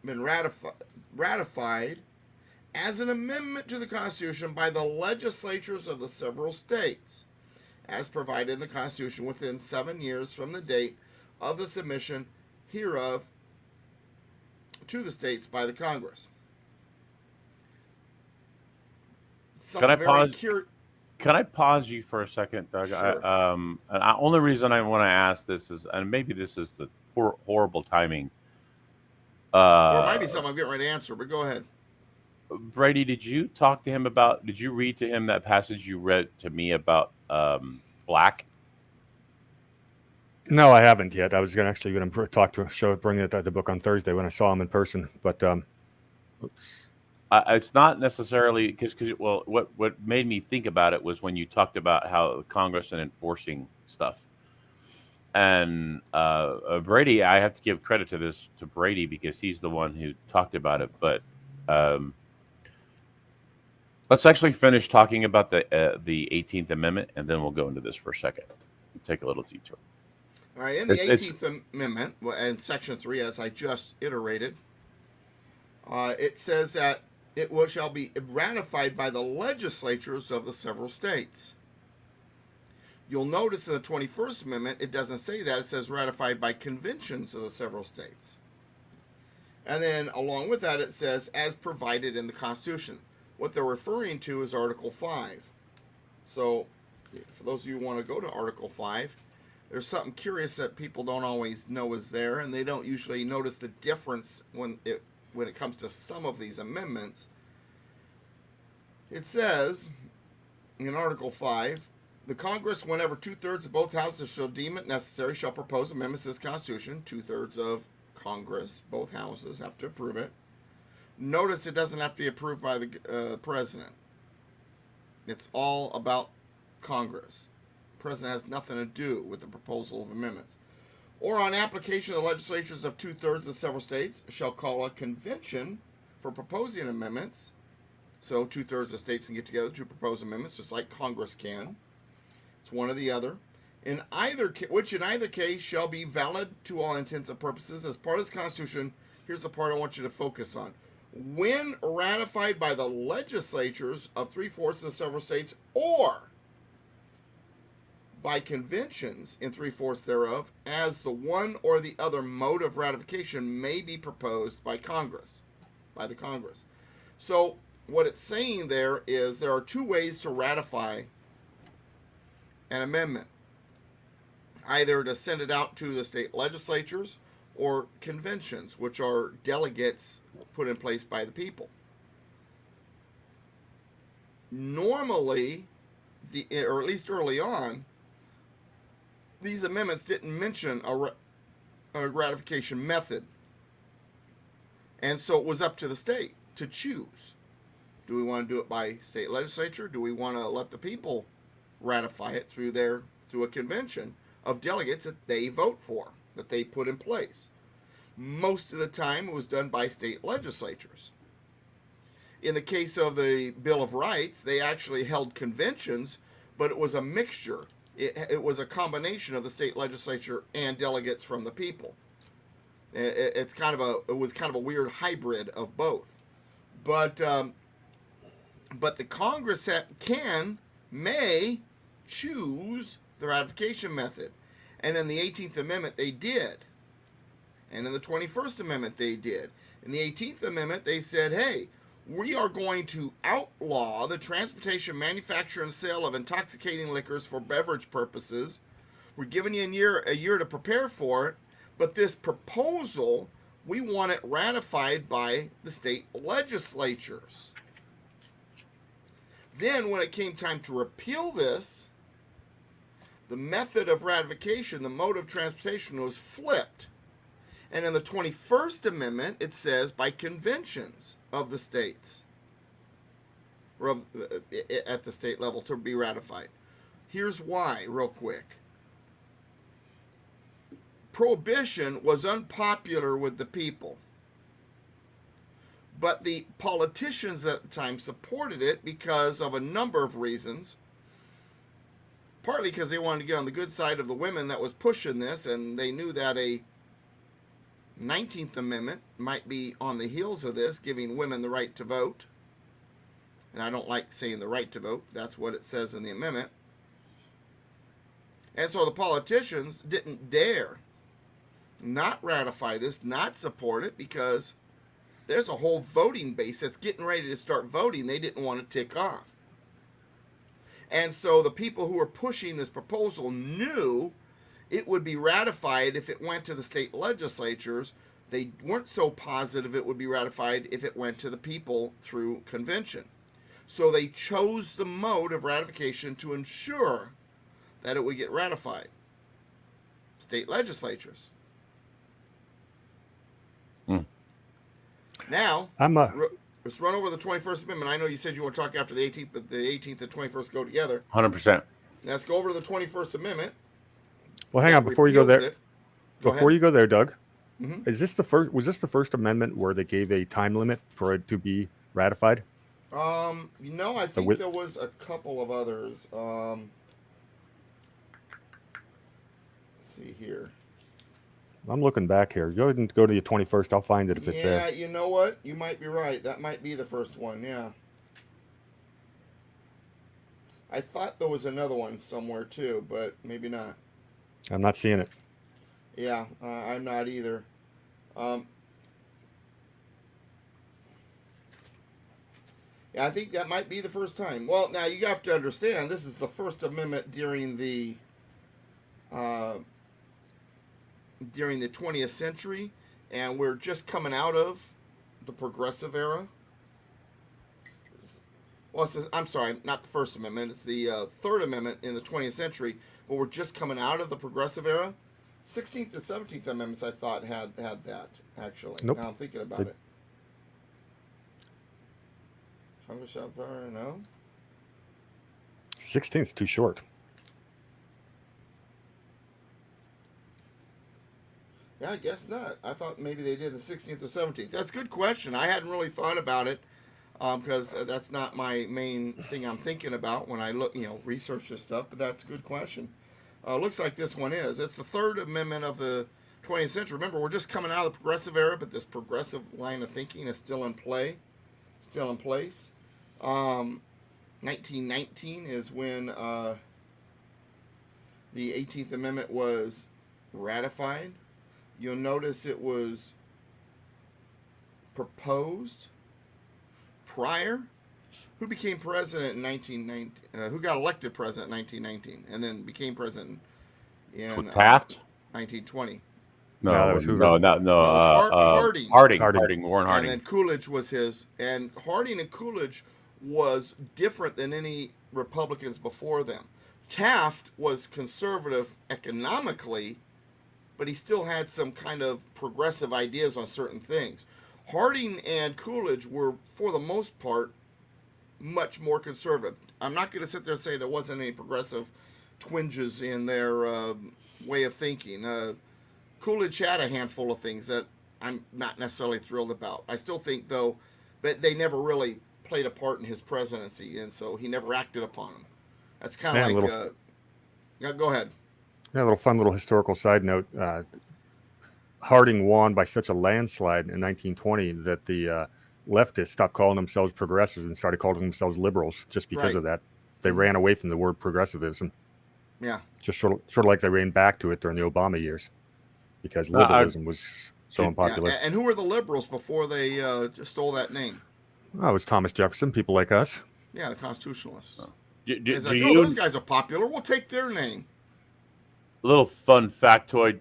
S3: been ratified. ratified as an amendment to the Constitution by the legislatures of the several states, as provided in the Constitution within 7 years from the date of the submission hereof to the states by the Congress.
S1: Can I pause you for a second, Doug?
S3: Sure.
S1: And the only reason I want to ask this is, and maybe this is the horrible timing.
S3: Or it might be something I'm getting ready to answer, but go ahead.
S1: Brady, did you read to him that passage you read to me about black?
S2: No, I haven't yet. I was going to bring the book on Thursday when I saw him in person. But
S1: it's not necessarily because what made me think about it was when you talked about how Congress and enforcing stuff. And Brady, I have to give credit to Brady because he's the one who talked about it. But let's actually finish talking about the 18th Amendment, and then we'll go into this for a second. We'll take a little detour.
S3: All right, in the 18th Amendment, and Section 3, as I just iterated, it says that it shall be ratified by the legislatures of the several states. You'll notice in the 21st Amendment, it doesn't say that. It says ratified by conventions of the several states. And then along with that, it says as provided in the Constitution. What they're referring to is Article 5. So for those of you who want to go to Article 5, there's something curious that people don't always know is there, and they don't usually notice the difference when it comes to some of these amendments. It says in Article 5, the Congress, whenever 2/3 of both houses shall deem it necessary, shall propose amendments to this Constitution. 2/3 of Congress, both houses, have to approve it. Notice it doesn't have to be approved by the president. It's all about Congress. The president has nothing to do with the proposal of amendments. Or on application of the legislatures of 2/3 of several states shall call a convention for proposing amendments. So 2/3 of states can get together to propose amendments, just like Congress can. It's one or the other. Which in either case shall be valid to all intents and purposes as part of this Constitution. Here's the part I want you to focus on. When ratified by the legislatures of 3/4 of the several states, or by conventions in 3/4 thereof, as the one or the other mode of ratification may be proposed by the Congress. So what it's saying there is there are two ways to ratify an amendment. Either to send it out to the state legislatures or conventions, which are delegates put in place by the people. Normally, or at least early on, these amendments didn't mention a ratification method. And so it was up to the state to choose. Do we want to do it by state legislature? Do we want to let the people ratify it through a convention of delegates that they vote for, that they put in place? Most of the time it was done by state legislatures. In the case of the Bill of Rights, they actually held conventions, but it was a mixture. It was a combination of the state legislature and delegates from the people. It was kind of a weird hybrid of both. But the Congress may choose the ratification method. And in the 18th Amendment, they did. And in the 21st Amendment, they did. In the 18th Amendment, they said, hey, we are going to outlaw the transportation, manufacture, and sale of intoxicating liquors for beverage purposes. We're giving you a year to prepare for it, but this proposal, we want it ratified by the state legislatures. Then, when it came time to repeal this, the method of ratification, the mode of transportation, was flipped. And in the 21st Amendment, it says by conventions of the states, or at the state level, to be ratified. Here's why, real quick. Prohibition was unpopular with the people. But the politicians at the time supported it because of a number of reasons. Partly because they wanted to get on the good side of the women that was pushing this, and they knew that a 19th Amendment might be on the heels of this, giving women the right to vote. And I don't like saying the right to vote. That's what it says in the amendment. And so the politicians didn't dare not ratify this, not support it, because there's a whole voting base that's getting ready to start voting they didn't want to tick off. And so the people who were pushing this proposal knew it would be ratified if it went to the state legislatures. They weren't so positive it would be ratified if it went to the people through convention. So they chose the mode of ratification to ensure that it would get ratified. State legislatures. Now, let's run over the 21st Amendment. I know you said you want to talk after the 18th, but the 18th and 21st go together.
S1: 100%.
S3: Let's go over to the 21st Amendment.
S2: Well, hang on before you go there.
S3: Before
S2: you go there, Doug, is this the first? Was this the first amendment where they gave a time limit for it to be ratified?
S3: I think there was a couple of others. Let's see here.
S2: I'm looking back here. Go ahead and go to the 21st. I'll find it if it's there.
S3: Yeah, you know what? You might be right. That might be the first one. Yeah. I thought there was another one somewhere too, but maybe not.
S2: I'm not seeing it.
S3: Yeah, I'm not either. Yeah, I think that might be the first time. Well, now you have to understand, this is the First Amendment during the 20th century, and we're just coming out of the Progressive era. Well, I'm sorry, not the First Amendment. It's the Third Amendment in the 20th century, but we're just coming out of the Progressive era. 16th and 17th Amendments, I thought, had that, actually.
S2: Nope.
S3: Now I'm thinking about it. Congress shall power, no?
S2: 16th's too short.
S3: Yeah, I guess not. I thought maybe they did the 16th or 17th. That's a good question. I hadn't really thought about it because that's not my main thing I'm thinking about when I look, research this stuff. But that's a good question. Looks like this one is. It's the Third Amendment of the 20th century. Remember, we're just coming out of the Progressive era, but this progressive line of thinking is still in play, still in place. 1919 is when the 18th Amendment was ratified. You'll notice it was proposed prior. Who became president in 1919? Who got elected president in 1919 and then became president in
S1: Taft?
S3: 1920?
S2: No, that was Hoover.
S3: It was Harding.
S1: Harding, Warren Harding.
S3: And then Coolidge was his. And Harding and Coolidge was different than any Republicans before them. Taft was conservative economically, but he still had some kind of progressive ideas on certain things. Harding and Coolidge were, for the most part, much more conservative. I'm not going to sit there and say there wasn't any progressive twinges in their way of thinking. Coolidge had a handful of things that I'm not necessarily thrilled about. I still think, though, that they never really played a part in his presidency, and so he never acted upon them. That's kind of like... yeah, go ahead.
S2: Yeah, a little fun little historical side note. Harding won by such a landslide in 1920 that the leftists stopped calling themselves progressives and started calling themselves liberals just because of that. They ran away from the word progressivism.
S3: Yeah.
S2: Just sort of like they ran back to it during the Obama years because liberalism was so unpopular.
S3: Yeah. And who were the liberals before they stole that name?
S2: Oh, it was Thomas Jefferson, people like us.
S3: Yeah, the Constitutionalists.
S1: Oh.
S3: It's like, those guys are popular. We'll take their name.
S1: Little fun factoid.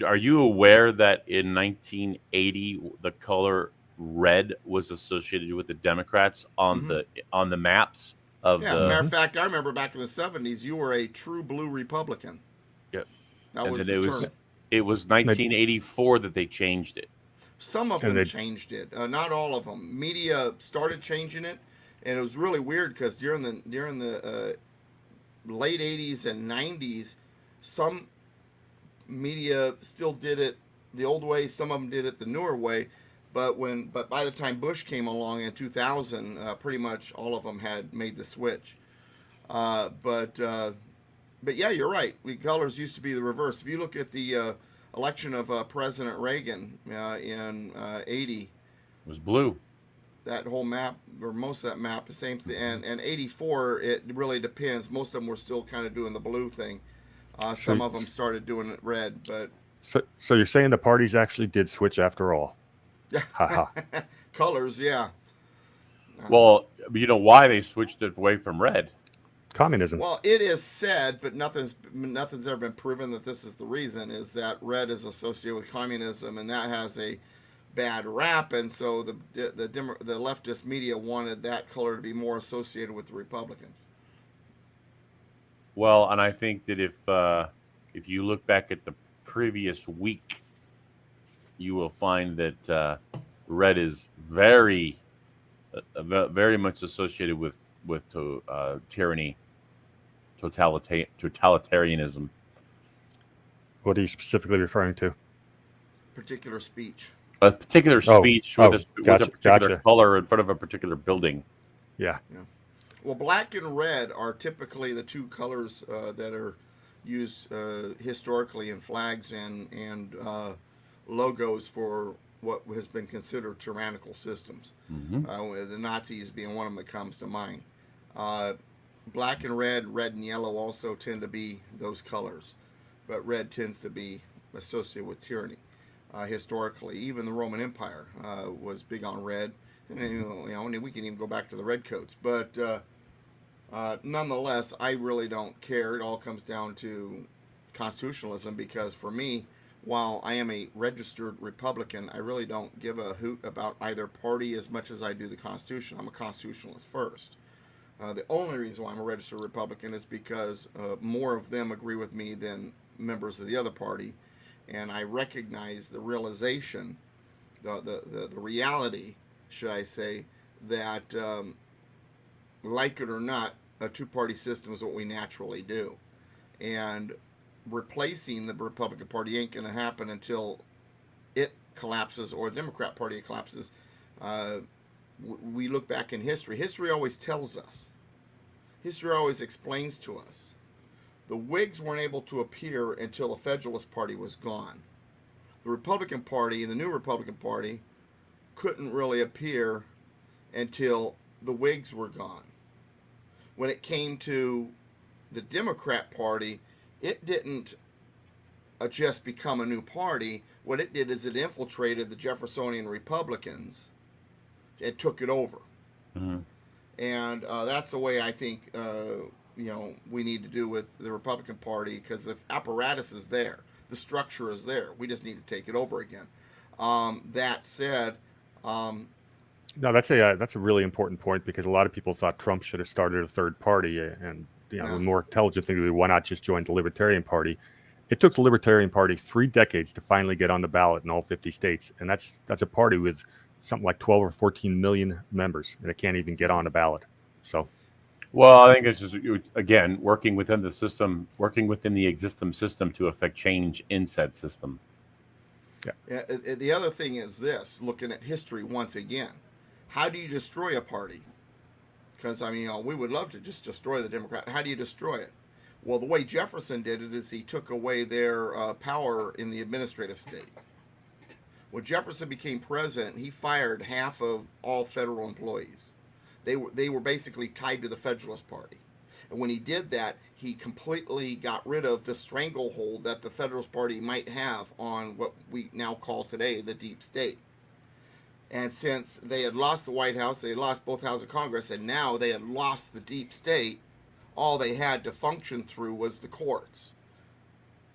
S1: Are you aware that in 1980 the color red was associated with the Democrats on the maps of the?
S3: Matter of fact, I remember back in the 70s, you were a true blue Republican.
S1: Yep.
S3: That was the term.
S1: It was 1984 that they changed it.
S3: Some of them changed it, not all of them. Media started changing it, and it was really weird because during the late 80s and 90s, some media still did it the old way. Some of them did it the newer way. But by the time Bush came along in 2000, pretty much all of them had made the switch. But yeah, you're right. Colors used to be the reverse. If you look at the election of President Reagan in 80.
S1: It was blue.
S3: That whole map, or most of that map, the same thing. And 84, it really depends. Most of them were still kind of doing the blue thing. Some of them started doing it red, but
S2: so you're saying the parties actually did switch after all? Ha ha.
S3: colors, yeah.
S1: Well, you know why they switched it away from red?
S2: Communism.
S3: Well, it is said, but nothing's ever been proven that this is the reason. Is that red is associated with communism, and that has a bad rap, and so the leftist media wanted that color to be more associated with the Republicans.
S1: Well, and I think that if you look back at the previous week, you will find that red is very much associated with tyranny, totalitarianism.
S2: What are you specifically referring to?
S3: Particular speech.
S1: A particular speech with a
S2: gotcha.
S1: particular color in front of a particular building.
S2: Yeah.
S3: Well, black and red are typically the two colors that are used historically in flags and logos for what has been considered tyrannical systems. The Nazis being one of them that comes to mind. Black and red and yellow also tend to be those colors, but red tends to be associated with tyranny. Historically, even the Roman Empire was big on red, and we can even go back to the redcoats. But nonetheless, I really don't care. It all comes down to constitutionalism, because for me, while I am a registered Republican, I really don't give a hoot about either party as much as I do the Constitution. I'm a constitutionalist first. The only reason why I'm a registered Republican is because more of them agree with me than members of the other party. And I recognize the realization, the reality, should I say, that like it or not, a two-party system is what we naturally do. And replacing the Republican Party ain't going to happen until it collapses or the Democrat Party collapses. We look back in history. History always tells us. History always explains to us. The Whigs weren't able to appear until the Federalist Party was gone. The Republican Party, the new Republican Party, couldn't really appear until the Whigs were gone. When it came to the Democrat Party, it didn't just become a new party. What it did is it infiltrated the Jeffersonian Republicans and took it over.
S1: Mm-hmm.
S3: And that's the way I think we need to do with the Republican Party, because the apparatus is there, the structure is there. We just need to take it over again. That said,
S2: no, that's a really important point, because a lot of people thought Trump should have started a third party, and the more intelligent thing would be, why not just join the Libertarian Party? It took the Libertarian Party 3 decades to finally get on the ballot in all 50 states, and that's a party with something like 12 or 14 million members, and it can't even get on a ballot. So,
S1: well, I think it's just, again, working within the system, working within the existing system to affect change in said system.
S3: Yeah. The other thing is this: looking at history once again, how do you destroy a party? Because we would love to just destroy the Democrat. How do you destroy it? Well, the way Jefferson did it is he took away their power in the administrative state. When Jefferson became president, he fired half of all federal employees. They were basically tied to the Federalist Party. And when he did that, he completely got rid of the stranglehold that the Federalist Party might have on what we now call today the deep state. And since they had lost the White House, they had lost both houses of Congress, and now they had lost the deep state, all they had to function through was the courts.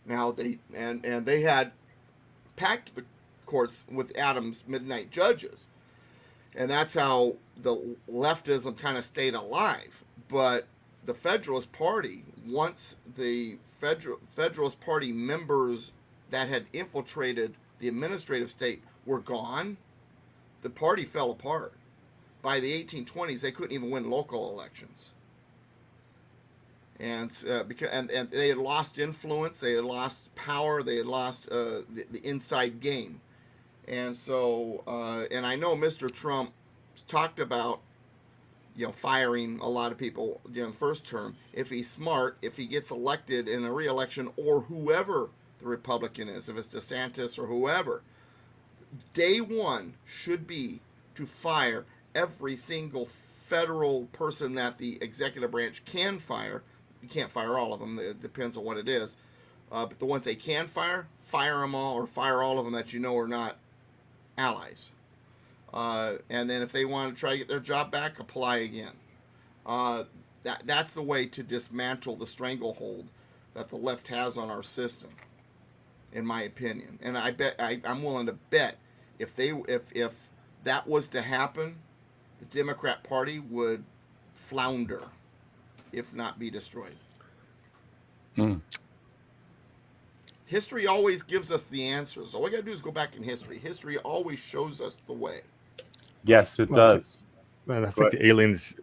S3: Now they had packed the courts with Adams' midnight judges, and that's how the leftism kind of stayed alive. But the Federalist Party, once the Federalist Party members that had infiltrated the administrative state were gone, the party fell apart. By the 1820s, they couldn't even win local elections. And they had lost influence, they had lost power, they had lost the inside game. And so, and I know Mr. Trump talked about, firing a lot of people, the first term. If he's smart, if he gets elected in a re-election, or whoever the Republican is, if it's DeSantis or whoever. Day one should be to fire every single federal person that the executive branch can fire. You can't fire all of them. It depends on what it is. But the ones they can fire them all, or fire all of them that you know are not allies. And then if they want to try to get their job back, apply again. That's the way to dismantle the stranglehold that the left has on our system, in my opinion. And I'm willing to bet if that was to happen, the Democrat Party would flounder, if not be destroyed. History always gives us the answers. All we got to do is go back in history. History always shows us the way.
S1: Yes, it does.
S2: I think the Aliens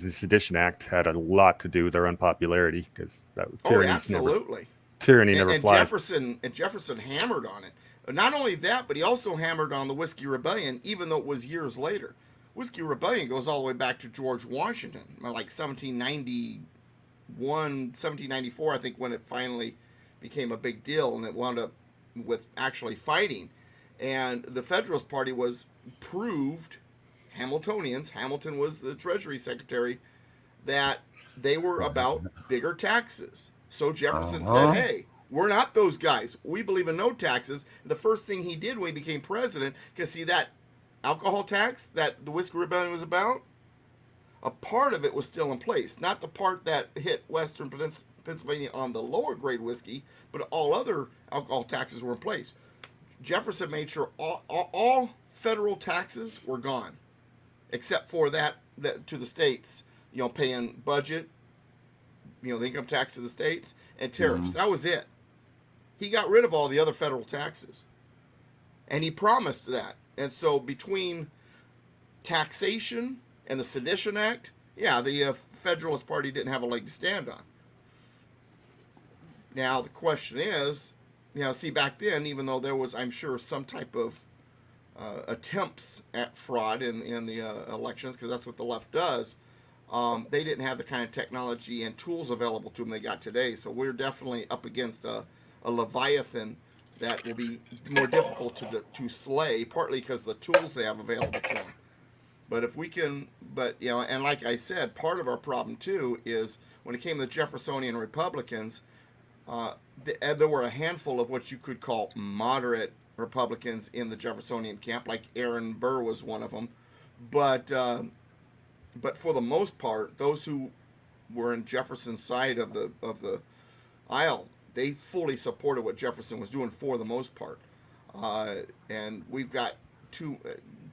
S2: and Sedition Act had a lot to do with their unpopularity, because that
S3: absolutely.
S2: Tyranny never flies.
S3: Jefferson hammered on it. Not only that, but he also hammered on the Whiskey Rebellion, even though it was years later. Whiskey Rebellion goes all the way back to George Washington, like 1791, 1794, I think, when it finally became a big deal, and it wound up with actually fighting. And the Federalist Party was proved, Hamiltonians, Hamilton was the Treasury Secretary, that they were about bigger taxes. So Jefferson said, hey, we're not those guys. We believe in no taxes. The first thing he did when he became president, because see that alcohol tax that the Whiskey Rebellion was about, a part of it was still in place. Not the part that hit Western Pennsylvania on the lower grade whiskey, but all other alcohol taxes were in place. Jefferson made sure all federal taxes were gone, except for that to the states, paying budget, the income tax to the states, and tariffs. That was it. He got rid of all the other federal taxes. And he promised that. And so between taxation and the Sedition Act, the Federalist Party didn't have a leg to stand on. Now, the question is, back then, even though there was, I'm sure, some type of attempts at fraud in the elections, because that's what the left does, they didn't have the kind of technology and tools available to them they got today. So we're definitely up against a Leviathan that will be more difficult to slay, partly because the tools they have available to them. But if we can, and like I said, part of our problem too is when it came to the Jeffersonian Republicans, there were a handful of what you could call moderate Republicans in the Jeffersonian camp, like Aaron Burr was one of them. But for the most part, those who were in Jefferson's side of the aisle, they fully supported what Jefferson was doing for the most part. And we've got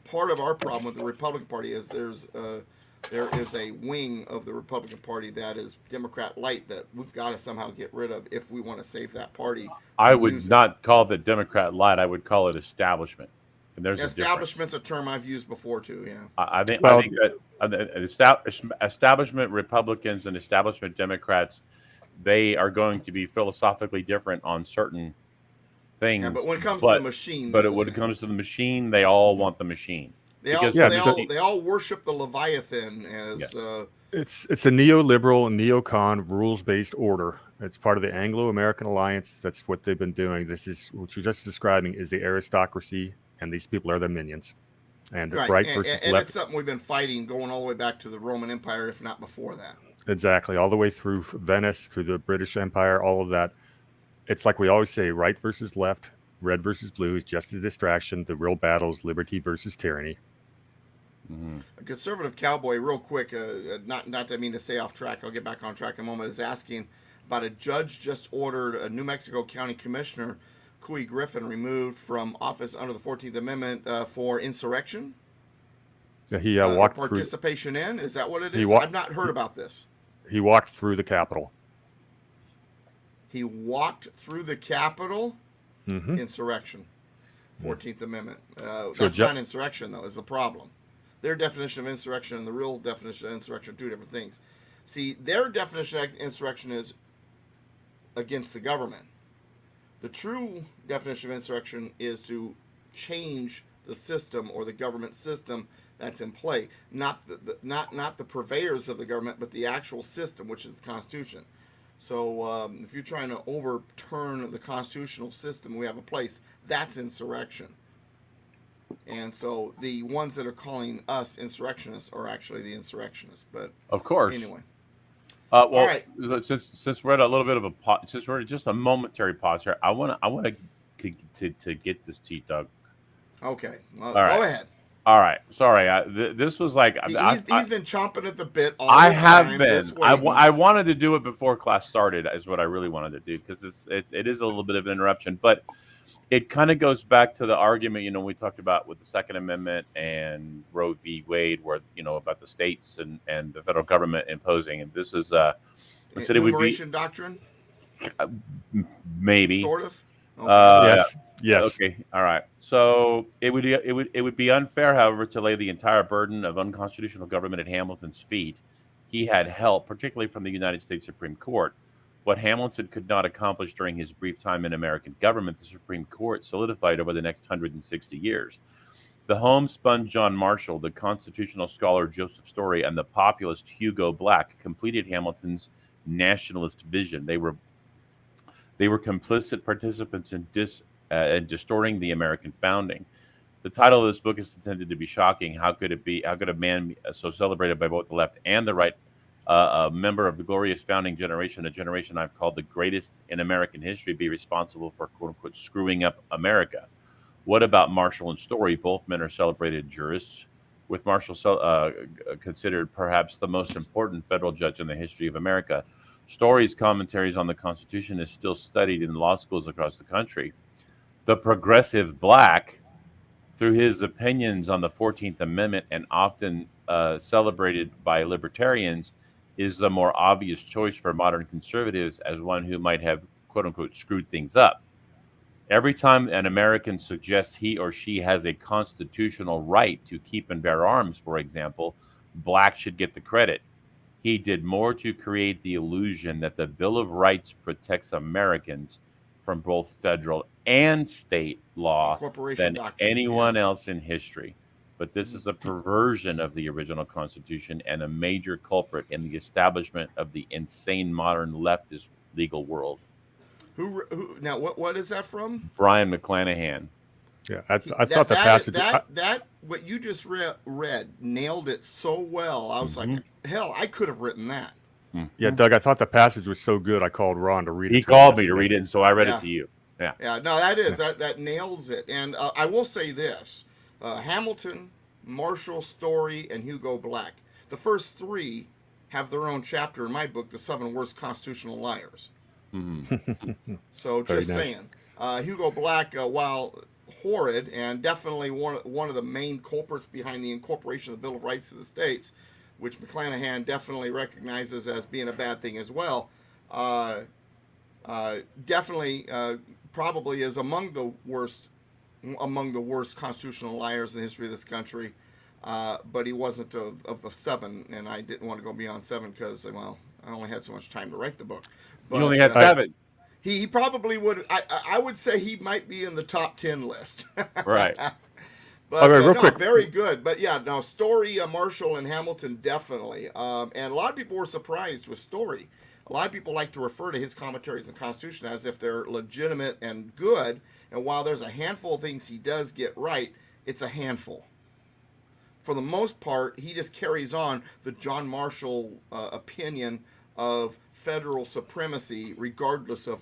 S3: part of our problem with the Republican Party is there is a wing of the Republican Party that is Democrat light that we've got to somehow get rid of if we want to save that party.
S1: I would not call it Democrat light. I would call it establishment. And there's
S3: establishment's a term I've used before too. Yeah.
S1: I think that establishment Republicans and establishment Democrats, they are going to be philosophically different on certain things.
S3: Yeah, but when it comes to the machine,
S1: when it comes to the machine, they all want the machine.
S3: They all worship the Leviathan as. Yeah.
S2: It's a neoliberal and neocon rules-based order. It's part of the Anglo-American alliance. That's what they've been doing. This is what you're just describing is the aristocracy, and these people are the minions. And right versus
S3: and
S2: left.
S3: It's something we've been fighting going all the way back to the Roman Empire, if not before that.
S2: Exactly, all the way through Venice, through the British Empire, all of that. It's like we always say, right versus left, red versus blue is just a distraction. The real battle is liberty versus tyranny.
S3: Mm-hmm. A conservative cowboy, real quick, not to mean to stay off track, I'll get back on track in a moment, is asking about a judge just ordered a New Mexico County Commissioner, Couy Griffin, removed from office under the 14th Amendment for insurrection.
S2: Yeah, he walked
S3: participation in? Is that what it is? I've not heard about this.
S2: He walked through the Capitol.
S3: He walked through the Capitol?
S2: Mm-hmm.
S3: Insurrection. 14th Amendment. That's not insurrection, though, is the problem. Their definition of insurrection and the real definition of insurrection are two different things. See, their definition of insurrection is against the government. The true definition of insurrection is to change the system or the government system that's in play, not the purveyors of the government, but the actual system, which is the Constitution. So if you're trying to overturn the constitutional system we have in place, that's insurrection. And so the ones that are calling us insurrectionists are actually the insurrectionists. But
S1: Of course.
S3: anyway,
S1: Well,
S3: all right.
S1: since we're at a little bit of a since we're at just a momentary pause here, I want to get this to you, Doug.
S3: Okay, well,
S1: All right.
S3: go ahead.
S1: All right, sorry. This was like
S3: He's been chomping at the bit all
S1: I
S3: this
S1: have
S3: time,
S1: been.
S3: just
S1: I
S3: waiting.
S1: wanted to do it before class started, is what I really wanted to do, because it is a little bit of an interruption, but it kind of goes back to the argument, we talked about with the Second Amendment and Roe v. Wade, where, about the states and the federal government imposing. And this is said it would be
S3: Enumeration doctrine,
S1: maybe.
S3: sort of. Okay.
S2: Yes.
S1: Okay. All right. So it would be unfair, however, to lay the entire burden of unconstitutional government at Hamilton's feet. He had help, particularly from the United States Supreme Court. What Hamilton could not accomplish during his brief time in American government, the Supreme Court solidified over the next 160 years. The homespun John Marshall, the constitutional scholar Joseph Story, and the populist Hugo Black completed Hamilton's nationalist vision. They were complicit participants in distorting the American founding. The title of this book is intended to be shocking. How could a man so celebrated by both the left and the right, a member of the glorious founding generation, a generation I've called the greatest in American history, be responsible for quote unquote screwing up America? What about Marshall and Story? Both men are celebrated jurists, with Marshall considered perhaps the most important federal judge in the history of America. Story's commentaries on the Constitution is still studied in law schools across the country. The progressive Black, through his opinions on the 14th Amendment and often celebrated by libertarians, is the more obvious choice for modern conservatives as one who might have, quote unquote, screwed things up. Every time an American suggests he or she has a constitutional right to keep and bear arms, for example, Black should get the credit. He did more to create the illusion that the Bill of Rights protects Americans from both federal and state law than anyone else in history. But this is a perversion of the original Constitution and a major culprit in the establishment of the insane modern leftist legal world.
S3: Who now? What is that from?
S1: Brian McClanahan.
S2: Yeah, I thought the passage.
S3: That what you just read nailed it so well. I was like, hell, I could have written that.
S2: Yeah, Doug, I thought the passage was so good. I called Ron to read it.
S1: He called me to read it, and so I read it to you. Yeah.
S3: No, that nails it. And I will say this: Hamilton, Marshall, Story, and Hugo Black. The first three have their own chapter in my book, The 7 Worst Constitutional Liars. So just saying, Hugo Black, while horrid and definitely one of the main culprits behind the incorporation of the Bill of Rights of the states, which McClanahan definitely recognizes as being a bad thing as well, definitely probably is among the worst constitutional liars in the history of this country. But he wasn't of the 7, and I didn't want to go beyond 7 because, well, I only had so much time to write the book. But,
S1: you only had 7.
S3: He probably would. I would say he might be in the top 10 list.
S1: Right.
S3: But
S2: real quick.
S3: Very good. But yeah, no, Story, Marshall, and Hamilton definitely. And a lot of people were surprised with Story. A lot of people like to refer to his commentaries on the Constitution as if they're legitimate and good. And while there's a handful of things he does get right, it's a handful. For the most part, he just carries on the John Marshall opinion of federal supremacy regardless of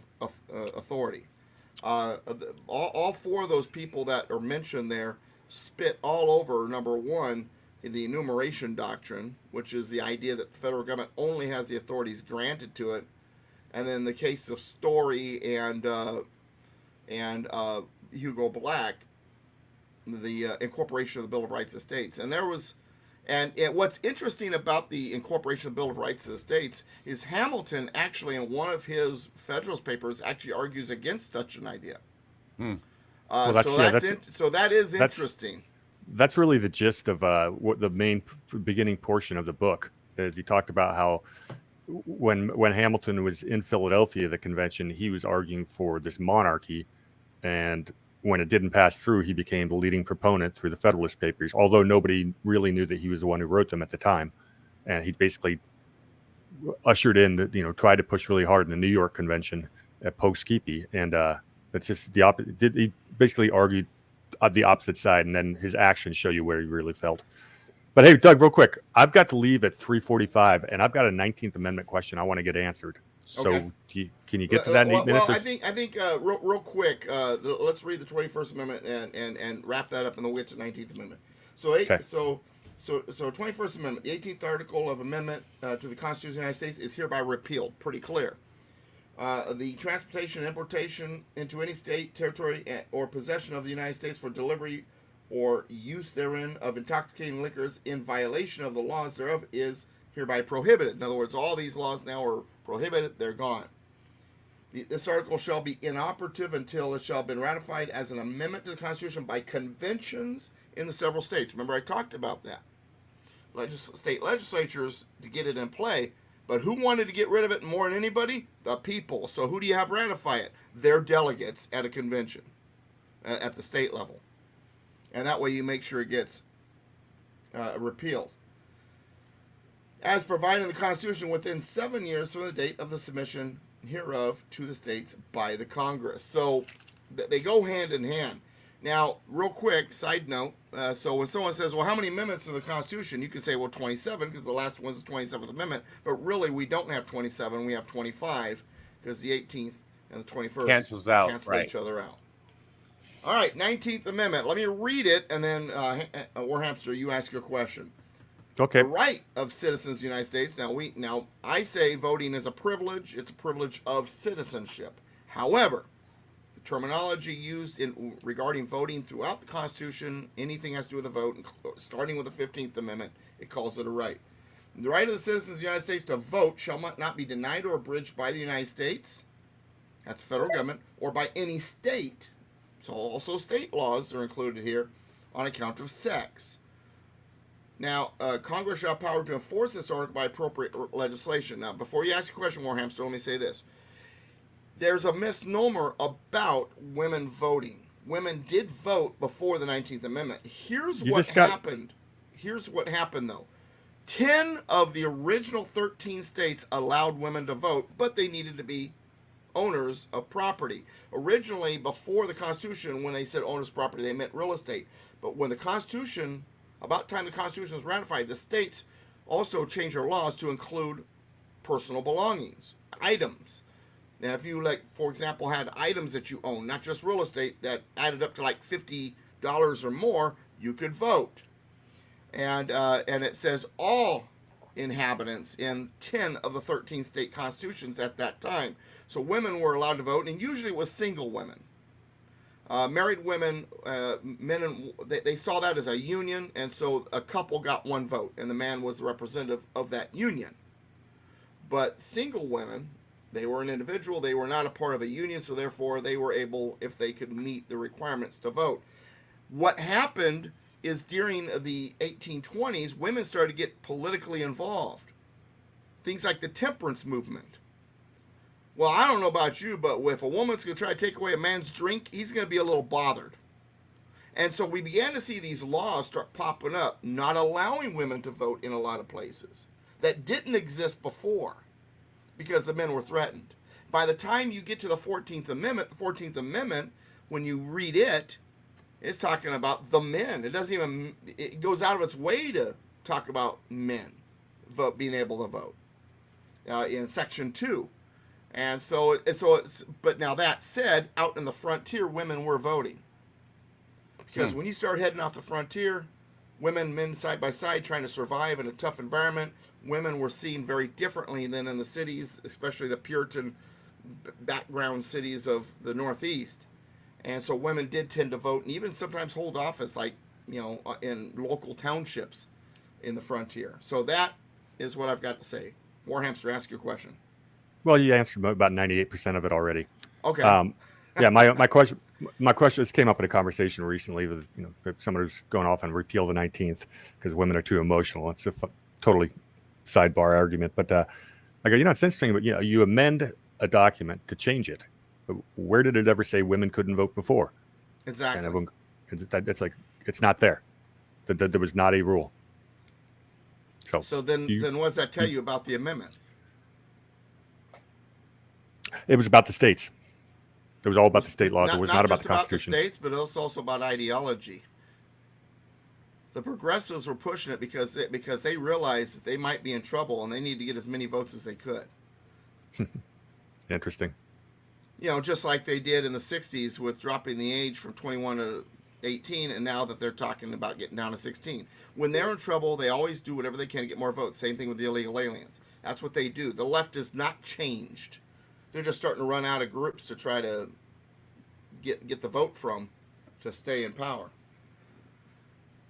S3: authority. All 4 of those people that are mentioned there spit all over, number 1, in the enumeration doctrine, which is the idea that the federal government only has the authorities granted to it. And then the case of Story and Hugo Black, the incorporation of the Bill of Rights of the States. And what's interesting about the incorporation of the Bill of Rights of the States is Hamilton actually, in one of his Federalist papers, actually argues against such an idea. So that is interesting.
S2: That's really the gist of what the main beginning portion of the book is. He talked about how when Hamilton was in Philadelphia, the convention, he was arguing for this monarchy, and when it didn't pass through, he became the leading proponent through the Federalist Papers, although nobody really knew that he was the one who wrote them at the time. And he basically ushered in that, tried to push really hard in the New York convention at Poughkeepsie, and it's just the opposite. He basically argued the opposite side, and then his actions show you where he really felt. But hey, Doug, real quick, I've got to leave at 3:45, and I've got a 19th Amendment question I want to get answered. So
S3: Okay.
S2: Can you get to that in 8 minutes?
S3: Well, I think real quick, let's read the 21st Amendment and wrap that up, and then we'll get to the 19th Amendment. So 21st Amendment, the 18th article of amendment to the Constitution of the United States is hereby repealed. Pretty clear. The transportation and importation into any state, territory, or possession of the United States for delivery or use therein of intoxicating liquors in violation of the laws thereof is hereby prohibited. In other words, all these laws now are prohibited. They're gone. This article shall be inoperative until it shall have been ratified as an amendment to the Constitution by conventions in the several states. Remember, I talked about that. State legislatures to get it in play. But who wanted to get rid of it more than anybody? The people. So who do you have ratify it? Their delegates at a convention at the state level. And that way you make sure it gets repealed. As provided in the Constitution within 7 years from the date of the submission hereof to the states by the Congress. So they go hand in hand. Now, real quick, side note, so when someone says, well, how many amendments in the Constitution? You can say, well, 27, because the last one's the 27th Amendment. But really, we don't have 27, we have 25, because the 18th and the 21st cancel each other out. All right, 19th Amendment. Let me read it, and then, Warhamster, you ask your question.
S2: Okay.
S3: The right of citizens of the United States. Now, I say voting is a privilege. It's a privilege of citizenship. However, the terminology used regarding voting throughout the Constitution, anything has to do with a vote, starting with the 15th Amendment, it calls it a right. The right of the citizens of the United States to vote shall not be denied or abridged by the United States, that's the federal government, or by any state. So also state laws are included here on account of sex. Now, Congress shall have power to enforce this article by appropriate legislation. Now, before you ask a question, Warhamster, let me say this. There's a misnomer about women voting. Women did vote before the 19th Amendment. Here's what happened. Here's what happened, though. 10 of the original 13 states allowed women to vote, but they needed to be owners of property. Originally, before the Constitution, when they said owners of property, they meant real estate. But when the Constitution, about the time the Constitution was ratified, the states also changed their laws to include personal belongings, items. Now, if you, like, for example, had items that you own, not just real estate, that added up to like $50 or more, you could vote. And it says all inhabitants in 10 of the 13 state constitutions at that time. So women were allowed to vote, and usually it was single women. Married women, they saw that as a union, and so a couple got one vote, and the man was the representative of that union. But single women, they were an individual, they were not a part of a union, so therefore they were able, if they could meet the requirements, to vote. What happened is during the 1820s, women started to get politically involved. Things like the temperance movement. Well, I don't know about you, but if a woman's going to try to take away a man's drink, he's going to be a little bothered. And so we began to see these laws start popping up, not allowing women to vote in a lot of places that didn't exist before because the men were threatened. By the time you get to the 14th Amendment, when you read it, it's talking about the men. It goes out of its way to talk about men being able to vote in Section 2. And but now that said, out in the frontier, women were voting. Because when you start heading off the frontier, men side by side trying to survive in a tough environment, women were seen very differently than in the cities, especially the Puritan background cities of the Northeast. And so women did tend to vote and even sometimes hold office, like, in local townships in the frontier. So that is what I've got to say. Warhamster, ask your question.
S2: Well, you answered about 98% of it already.
S3: Okay.
S2: Yeah, my question this came up in a conversation recently with someone who's going off and repeal the 19th because women are too emotional. It's a totally sidebar argument, but I go, it's interesting. But you amend a document to change it. But where did it ever say women couldn't vote before?
S3: Exactly.
S2: And everyone, it's like it's not there. There was not a rule. So
S3: then what does that tell you about the amendment?
S2: It was about the states. It was all about the state laws. It was not about
S3: just
S2: the Constitution.
S3: about the states, but it was also about ideology. The progressives were pushing it because they realized that they might be in trouble and they need to get as many votes as they could.
S2: Interesting.
S3: You know, just like they did in the 60s with dropping the age from 21 to 18, and now that they're talking about getting down to 16. When they're in trouble, they always do whatever they can to get more votes. Same thing with the illegal aliens. That's what they do. The left is not changed. They're just starting to run out of groups to try to get the vote from to stay in power.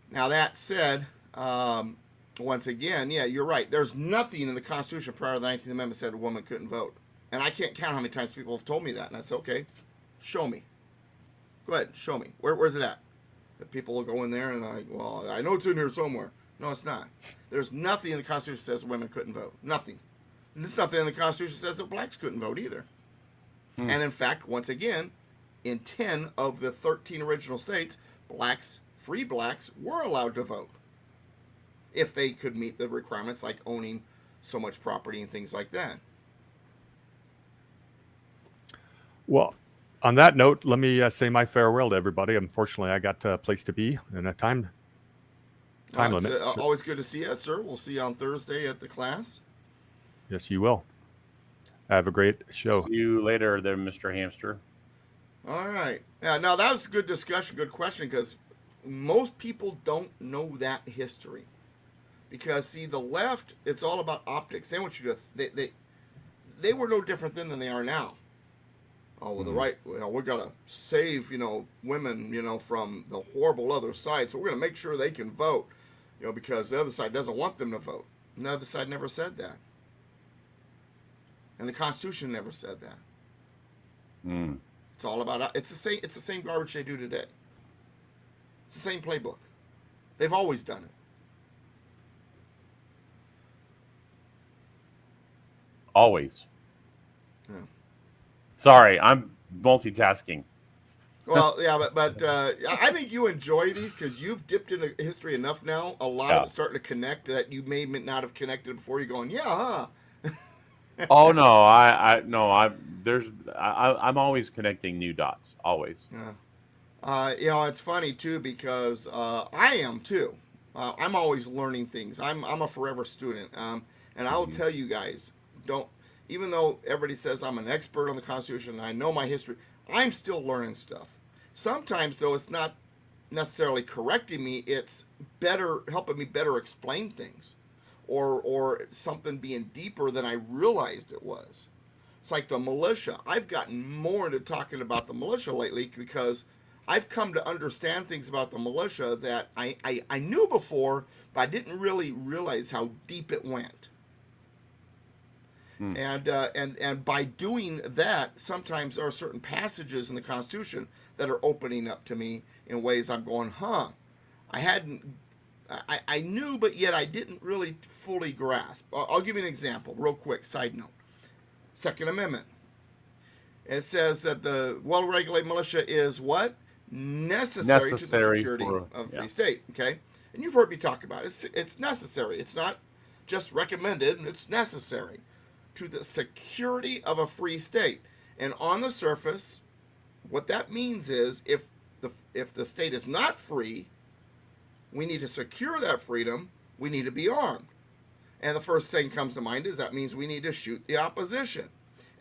S3: Now, that said, once again, yeah, you're right. There's nothing in the Constitution prior to the 19th Amendment said a woman couldn't vote. And I can't count how many times people have told me that. And I said, okay, show me. Go ahead, show me. Where's it at? That people will go in there and like, well, I know it's in here somewhere. No, it's not. There's nothing in the Constitution that says women couldn't vote. Nothing. And there's nothing in the Constitution that says that blacks couldn't vote either. And in fact, once again, in 10 of the 13 original states, free blacks were allowed to vote if they could meet the requirements like owning so much property and things like that.
S2: Well, on that note, let me say my farewell to everybody. Unfortunately, I got a place to be and a time limit.
S3: It's always good to see you, sir. We'll see you on Thursday at the class.
S2: Yes, you will. Have a great show.
S1: See you later there, Mr. Hamster.
S3: All right. Yeah, now that was a good discussion, good question, because most people don't know that history. Because, see, the left, it's all about optics. They want you to... They were no different then than they are now. Oh, well, the right, we're going to save, women, from the horrible other side. So we're going to make sure they can vote, because the other side doesn't want them to vote. And the other side never said that. And the Constitution never said that. It's all about, it's the same garbage they do today. It's the same playbook. They've always done it.
S1: Always.
S3: Yeah.
S1: Sorry, I'm multitasking.
S3: Well, yeah, but I think you enjoy these because you've dipped into history enough now. A lot of it's starting to connect that you may not have connected before. You're going, yeah, huh?
S1: Oh no, I'm always connecting new dots. Always.
S3: Yeah. It's funny too because I am too. I'm always learning things. I'm a forever student. And I will tell you guys, even though everybody says I'm an expert on the Constitution and I know my history, I'm still learning stuff. Sometimes though, it's not necessarily correcting me. It's helping me better explain things. Or something being deeper than I realized it was. It's like the militia. I've gotten more into talking about the militia lately because I've come to understand things about the militia that I knew before, but I didn't really realize how deep it went. And by doing that, sometimes there are certain passages in the Constitution that are opening up to me in ways I'm going, I knew, but yet I didn't really fully grasp. I'll give you an example, real quick, side note. Second Amendment. It says that the well-regulated militia is what? Necessary to the security of a free state, okay? And you've heard me talk about it. It's necessary. It's not just recommended. It's necessary to the security of a free state. And on the surface, what that means is if the state is not free, we need to secure that freedom. We need to be armed. And the first thing comes to mind is that means we need to shoot the opposition.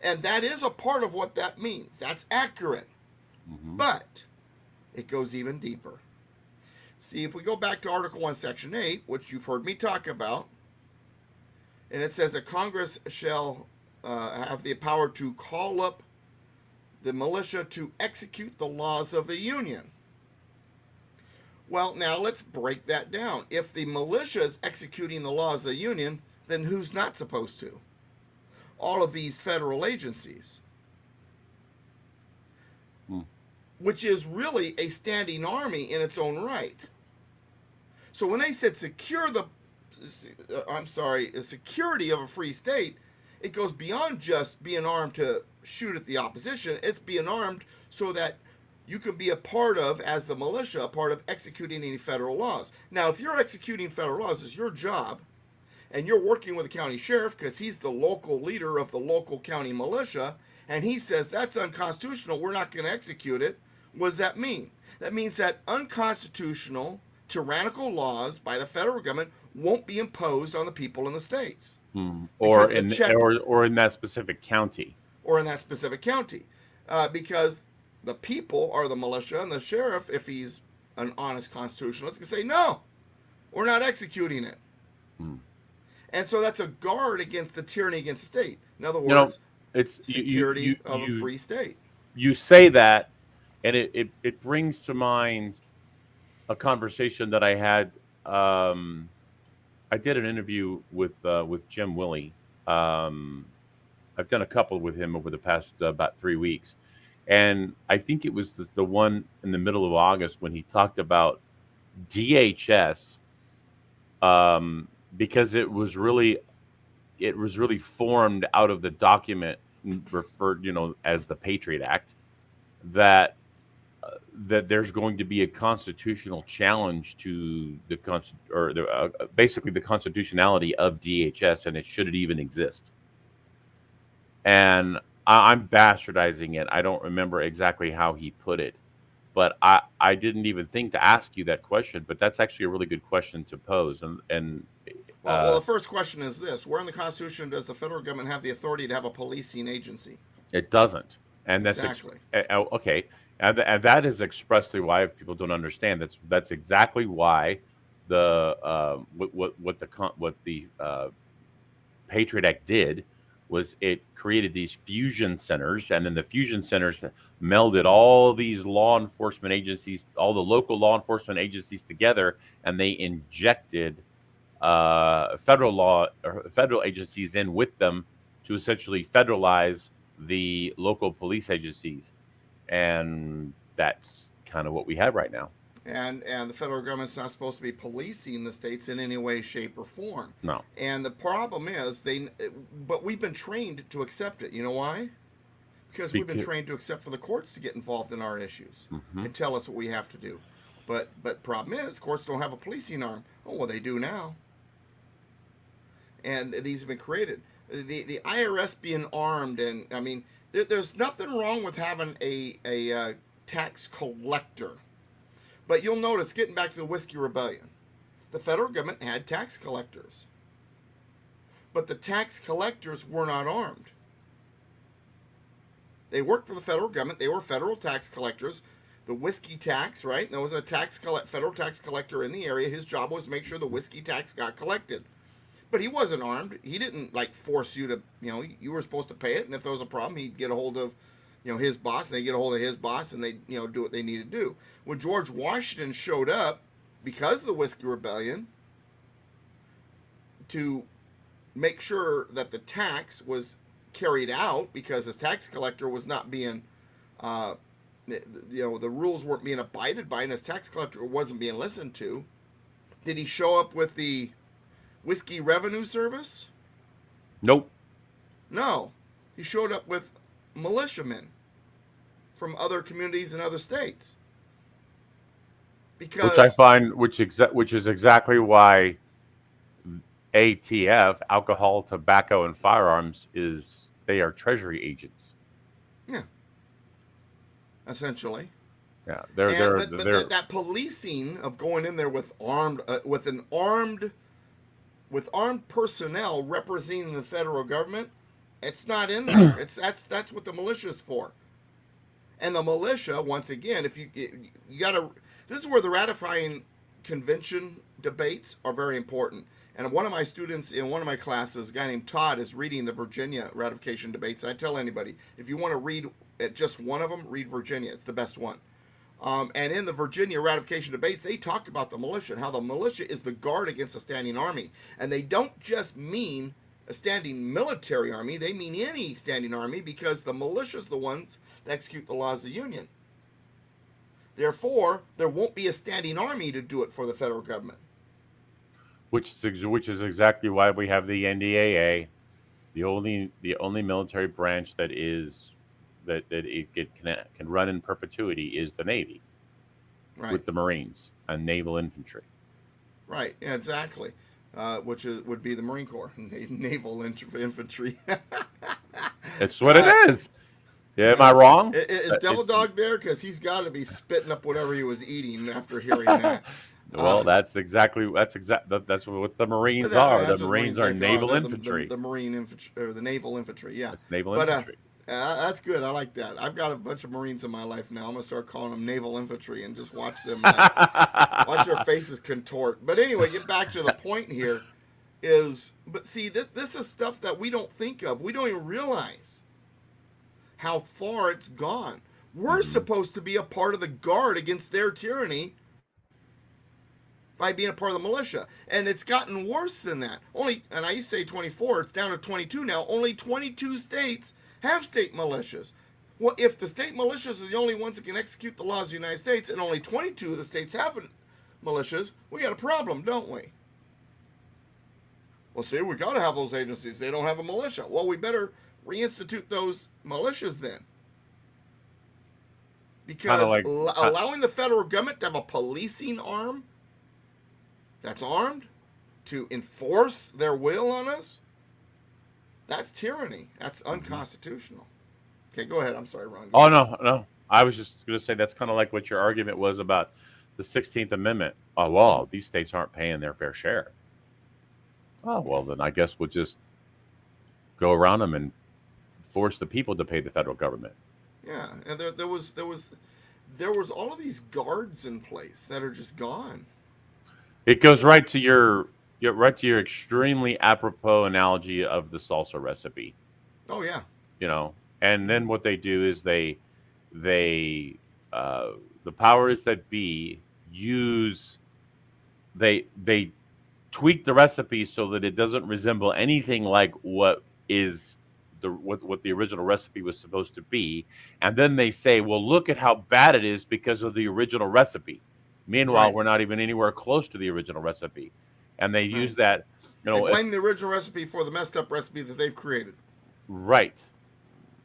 S3: And that is a part of what that means. That's accurate. But it goes even deeper. See, if we go back to Article 1, Section 8, which you've heard me talk about, and it says that Congress shall have the power to call up the militia to execute the laws of the Union. Well, now let's break that down. If the militia is executing the laws of the Union, then who's not supposed to? All of these federal agencies. Which is really a standing army in its own right. So when they said the security of a free state, it goes beyond just being armed to shoot at the opposition. It's being armed so that you can be a part of, as the militia, a part of executing any federal laws. Now, if you're executing federal laws, it's your job, and you're working with the county sheriff because he's the local leader of the local county militia, and he says that's unconstitutional, we're not going to execute it, what does that mean? That means that unconstitutional, tyrannical laws by the federal government won't be imposed on the people in the states.
S1: Or in that specific county.
S3: Or in that specific county. Because the people are the militia, and the sheriff, if he's an honest constitutionalist, can say, no, we're not executing it. And so that's a guard against the tyranny against the state. In other words, it's security of a free state.
S1: You say that, and it brings to mind a conversation that I had. I did an interview with Jim Willey. I've done a couple with him over the past about 3 weeks, and I think it was the one in the middle of August when he talked about DHS, because it was really formed out of the document referred, as the Patriot Act, that there's going to be a constitutional challenge to basically the constitutionality of DHS, and should it even exist. And I'm bastardizing it. I don't remember exactly how he put it, but I didn't even think to ask you that question. But that's actually a really good question to pose.
S3: Well, the first question is this: where in the Constitution does the federal government have the authority to have a policing agency?
S1: It doesn't, and that's
S3: exactly
S1: okay. And that is expressly why, if people don't understand, that's exactly why the what the Patriot Act did was it created these fusion centers, and then the fusion centers melded all these law enforcement agencies, all the local law enforcement agencies together, and they injected federal agencies in with them to essentially federalize the local police agencies. And that's kind of what we have right now.
S3: And the federal government's not supposed to be policing the states in any way, shape, or form.
S1: No.
S3: And the problem is but we've been trained to accept it. You know why? Because we've been trained to accept for the courts to get involved in our issues and tell us what we have to do. But problem is, courts don't have a policing arm. Oh, well, they do now. And these have been created. The IRS being armed, and I mean, there's nothing wrong with having a tax collector. But you'll notice, getting back to the Whiskey Rebellion, the federal government had tax collectors. But the tax collectors were not armed. They worked for the federal government. They were federal tax collectors. The whiskey tax, right? There was a federal tax collector in the area. His job was to make sure the whiskey tax got collected. But he wasn't armed. He didn't force you to, you were supposed to pay it. And if there was a problem, he'd get a hold of, his boss, and they get a hold of his boss, and they, do what they need to do. When George Washington showed up, because of the Whiskey Rebellion, to make sure that the tax was carried out, because his tax collector was not being, the rules weren't being abided by, and his tax collector wasn't being listened to, did he show up with the Whiskey Revenue Service?
S1: Nope.
S3: No. He showed up with militiamen from other communities and other states. Because
S1: which I find, which is exactly why ATF, alcohol, tobacco, and firearms, they are treasury agents.
S3: Yeah. Essentially.
S1: Yeah,
S3: but that policing of going in there with armed personnel representing the federal government, it's not in there. That's what the militia is for. And the militia, once again, if you gotta, this is where the ratifying convention debates are very important. And one of my students in one of my classes, a guy named Todd, is reading the Virginia ratification debates. I tell anybody, if you want to read at just one of them, read Virginia. It's the best one. And in the Virginia ratification debates, they talk about the militia and how the militia is the guard against a standing army. And they don't just mean a standing military army. They mean any standing army, because the militia is the ones that execute the laws of the Union. Therefore, there won't be a standing army to do it for the federal government.
S1: Which is exactly why we have the NDAA, the only military branch that can run in perpetuity is the Navy, right, with the Marines and naval infantry.
S3: Right, yeah, exactly. which would be the Marine Corps, naval infantry.
S1: It's what it is. Yeah, am I
S3: Yes.
S1: wrong?
S3: Is Devil
S1: It's
S3: Dog there? Because he's got to be spitting up whatever he was eating after hearing that.
S1: well, that's what the Marines are. The
S3: That's what the
S1: Marines
S3: Marines
S1: are
S3: say for
S1: naval infantry.
S3: the Marine infantry or the naval infantry. Yeah,
S1: It's naval
S3: but
S1: infantry.
S3: that's good. I like that. I've got a bunch of Marines in my life now. I'm gonna start calling them naval infantry and just watch them watch their faces contort. But anyway, get back to the point here. But see, this is stuff that we don't think of. We don't even realize how far it's gone. We're supposed to be a part of the guard against their tyranny by being a part of the militia. And it's gotten worse than that. And I used to say 24, it's down to 22 now. Only 22 states have state militias. Well, if the state militias are the only ones that can execute the laws of the United States, and only 22 of the states have militias, we got a problem, don't we? Well, see, we got to have those agencies. They don't have a militia. Well, we better reinstitute those militias then. Because allowing the federal government to have a policing arm that's armed to enforce their will on us, that's tyranny. That's unconstitutional. Okay, go ahead. I'm sorry, Ron.
S1: Oh, no. I was just going to say that's kind of like what your argument was about the 16th Amendment. Oh, well, these states aren't paying their fair share. Oh, well, then I guess we'll just go around them and force the people to pay the federal government.
S3: Yeah, and there was all of these guards in place that are just gone.
S1: It goes right to your extremely apropos analogy of the salsa recipe.
S3: Oh yeah.
S1: And then what they do is the powers that be they tweak the recipe so that it doesn't resemble anything like what the original recipe was supposed to be, and then they say, well, look at how bad it is because of the original recipe. Meanwhile,
S3: Right.
S1: We're not even anywhere close to the original recipe, and they use that.
S3: They blame the original recipe for the messed up recipe that they've created.
S1: Right.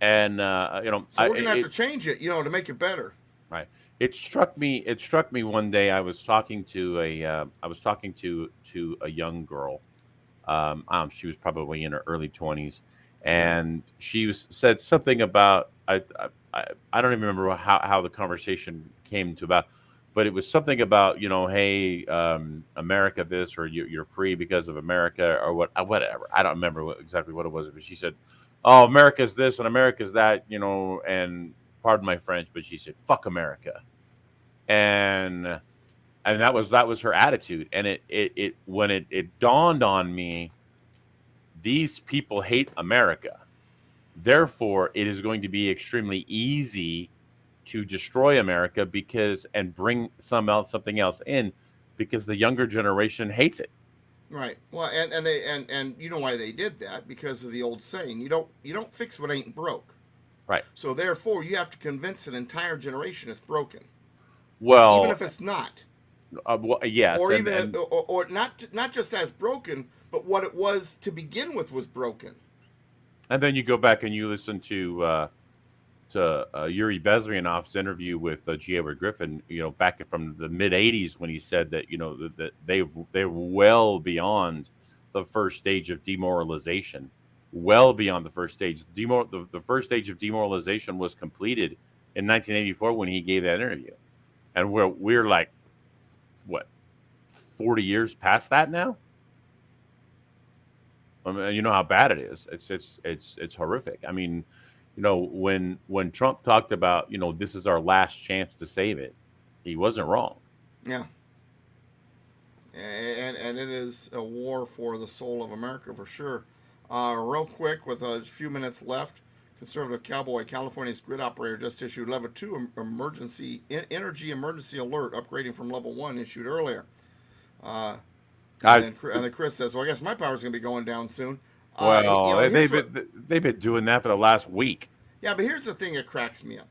S1: And
S3: so we're gonna have to change it, to make it better.
S1: Right. It struck me one day. I was talking to a young girl. She was probably in her early 20s, and she said something about I don't even remember how the conversation came to about, but it was something about hey, America this, or you're free because of America, or whatever. I don't remember exactly what it was, but she said, oh, America's this and America's that, and pardon my French, but she said, fuck America. And that was her attitude. And when it dawned on me, these people hate America. Therefore, it is going to be extremely easy to destroy America and bring something else in, because the younger generation hates it.
S3: Right. Well, and you know why they did that? Because of the old saying, you don't fix what ain't broke.
S1: Right.
S3: So therefore, you have to convince an entire generation it's broken.
S1: Well,
S3: even if it's not.
S1: Yes.
S3: Or or not just as broken, but what it was to begin with was broken.
S1: And then you go back and you listen to Yuri Bezmenov's interview with G. Edward Griffin, back from the mid '80s, when he said that that they're well beyond the first stage of demoralization, well beyond the first stage. The first stage of demoralization was completed in 1984 when he gave that interview, and we're like, what, 40 years past that now? I mean, you know how bad it is. It's horrific. I mean, when Trump talked about, this is our last chance to save it, he wasn't wrong.
S3: Yeah. And it is a war for the soul of America for sure. Real quick, with a few minutes left, conservative cowboy, California's grid operator just issued level 2 energy emergency alert, upgrading from level 1 issued earlier. And then Chris says, well, I guess my power's going to be going down soon.
S1: Well, they've been doing that for the last week.
S3: Yeah, but here's the thing that cracks me up.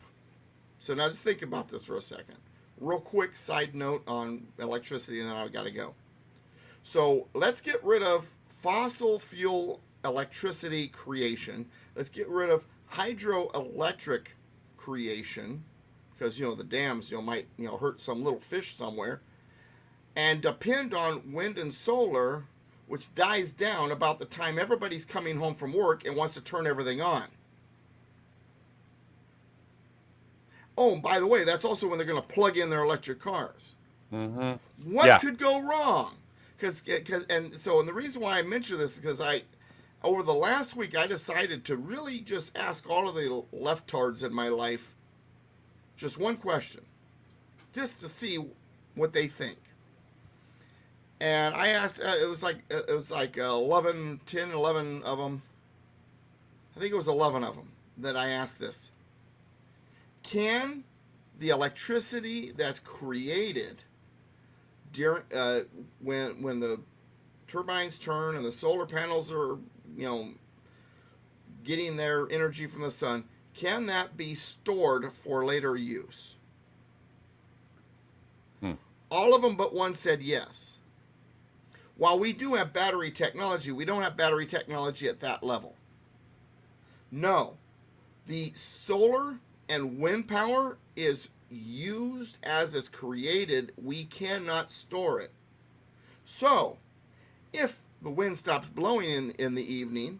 S3: So now just think about this for a second. Real quick side note on electricity, and then I've got to go. So let's get rid of fossil fuel electricity creation. Let's get rid of hydroelectric creation, because, the dams, might, hurt some little fish somewhere. And depend on wind and solar, which dies down about the time everybody's coming home from work and wants to turn everything on. Oh, and by the way, that's also when they're going to plug in their electric cars.
S1: Mm-hmm.
S3: What could go wrong? And the reason why I mention this is because over the last week, I decided to really just ask all of the leftards in my life just one question, just to see what they think. And I asked, it was like 11 of them. I think it was 11 of them that I asked this. Can the electricity that's created during when the turbines turn and the solar panels are, getting their energy from the sun, can that be stored for later use? All of them but one said yes. While we do have battery technology, we don't have battery technology at that level. No. The solar and wind power is used as it's created. We cannot store it. So, if the wind stops blowing in the evening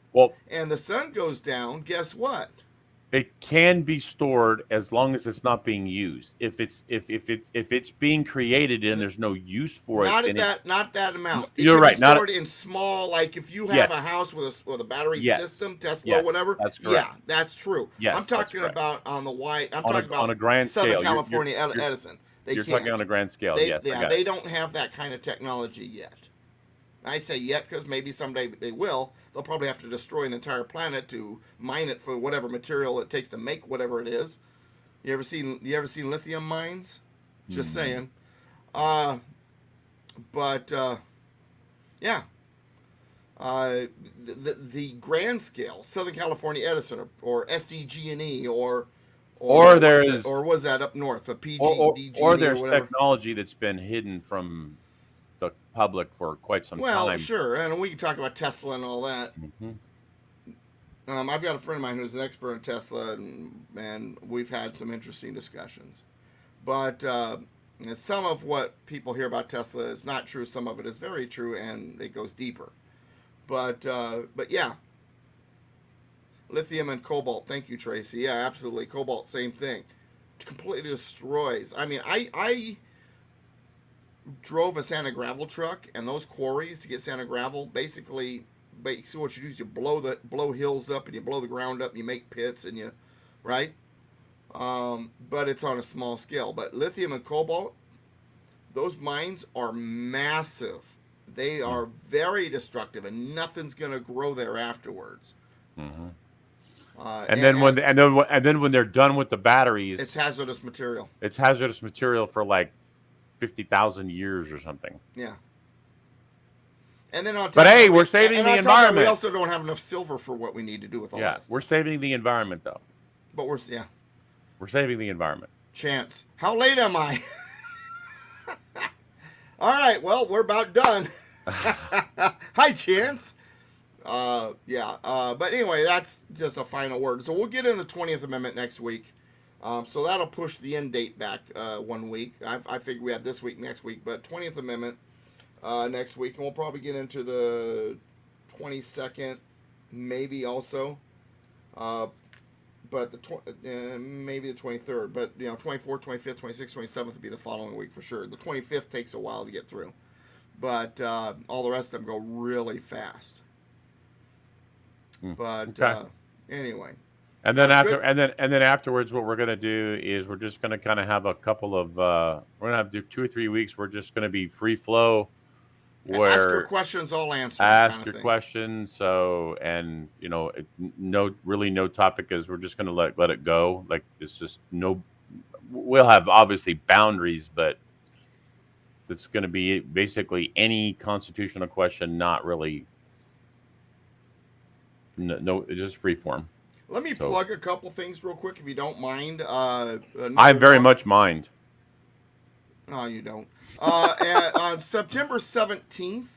S3: and the sun goes down, guess what?
S1: It can be stored as long as it's not being used. If it's being created and there's no use for it,
S3: not that amount.
S1: You're right.
S3: Be stored in small, like if you have a house with a battery system, Tesla, whatever.
S1: That's correct.
S3: Yeah, that's true.
S1: Yes,
S3: I'm talking about on a
S1: grand
S3: Southern
S1: scale.
S3: California Edison.
S1: You're talking on a grand scale.
S3: They don't have that kind of technology yet. I say yet because maybe someday they will. They'll probably have to destroy an entire planet to mine it for whatever material it takes to make whatever it is. You ever seen lithium mines? Just saying. Yeah. The grand scale, Southern California Edison or SDG&E or was that up north, a PG,
S1: or there's technology that's been hidden from the public for quite some time.
S3: Well, sure, and we can talk about Tesla and all that. I've got a friend of mine who's an expert in Tesla, and we've had some interesting discussions. But some of what people hear about Tesla is not true. Some of it is very true, and it goes deeper. But yeah, lithium and cobalt. Thank you, Tracy. Yeah, absolutely. Cobalt, same thing. It completely destroys. I mean, I drove a Santa gravel truck, and those quarries to get Santa gravel, basically what you do is you blow hills up and you blow the ground up and you make pits and right? But it's on a small scale. But lithium and cobalt, those mines are massive. They are very destructive, and nothing's going to grow there afterwards. And
S1: then when they're done with the batteries,
S3: it's hazardous material.
S1: It's hazardous material for like 50,000 years or something.
S3: Yeah. And then
S1: we're saving the environment.
S3: We also don't have enough silver for what we need to do with all this.
S1: We're saving the environment though.
S3: But we're
S1: saving the environment.
S3: Chance, how late am I? All right, well, we're about done. Hi, Chance. But anyway, that's just a final word. So we'll get in the 20th Amendment next week. So that'll push the end date back 1 week. I figure we have this week, next week, but 20th Amendment next week, and we'll probably get into the 22nd, maybe also, but maybe the 23rd. But 24th, 25th, 26th, 27th would be the following week for sure. The 25th takes a while to get through, but all the rest of them go really fast. But anyway.
S1: And then afterwards, what we're going to do is we're just going to kind of have a couple of we're going to have to do 2 or 3 weeks. We're just going to be free flow, where
S3: ask your questions, all answered.
S1: Ask your questions. So no topic is we're just going to let it go. Like it's just we'll have obviously boundaries, but it's going to be basically any constitutional question, not really. No, it's just free form.
S3: Let me plug a couple things real quick, if you don't mind.
S1: I very much mind.
S3: No, you don't. On September 17th,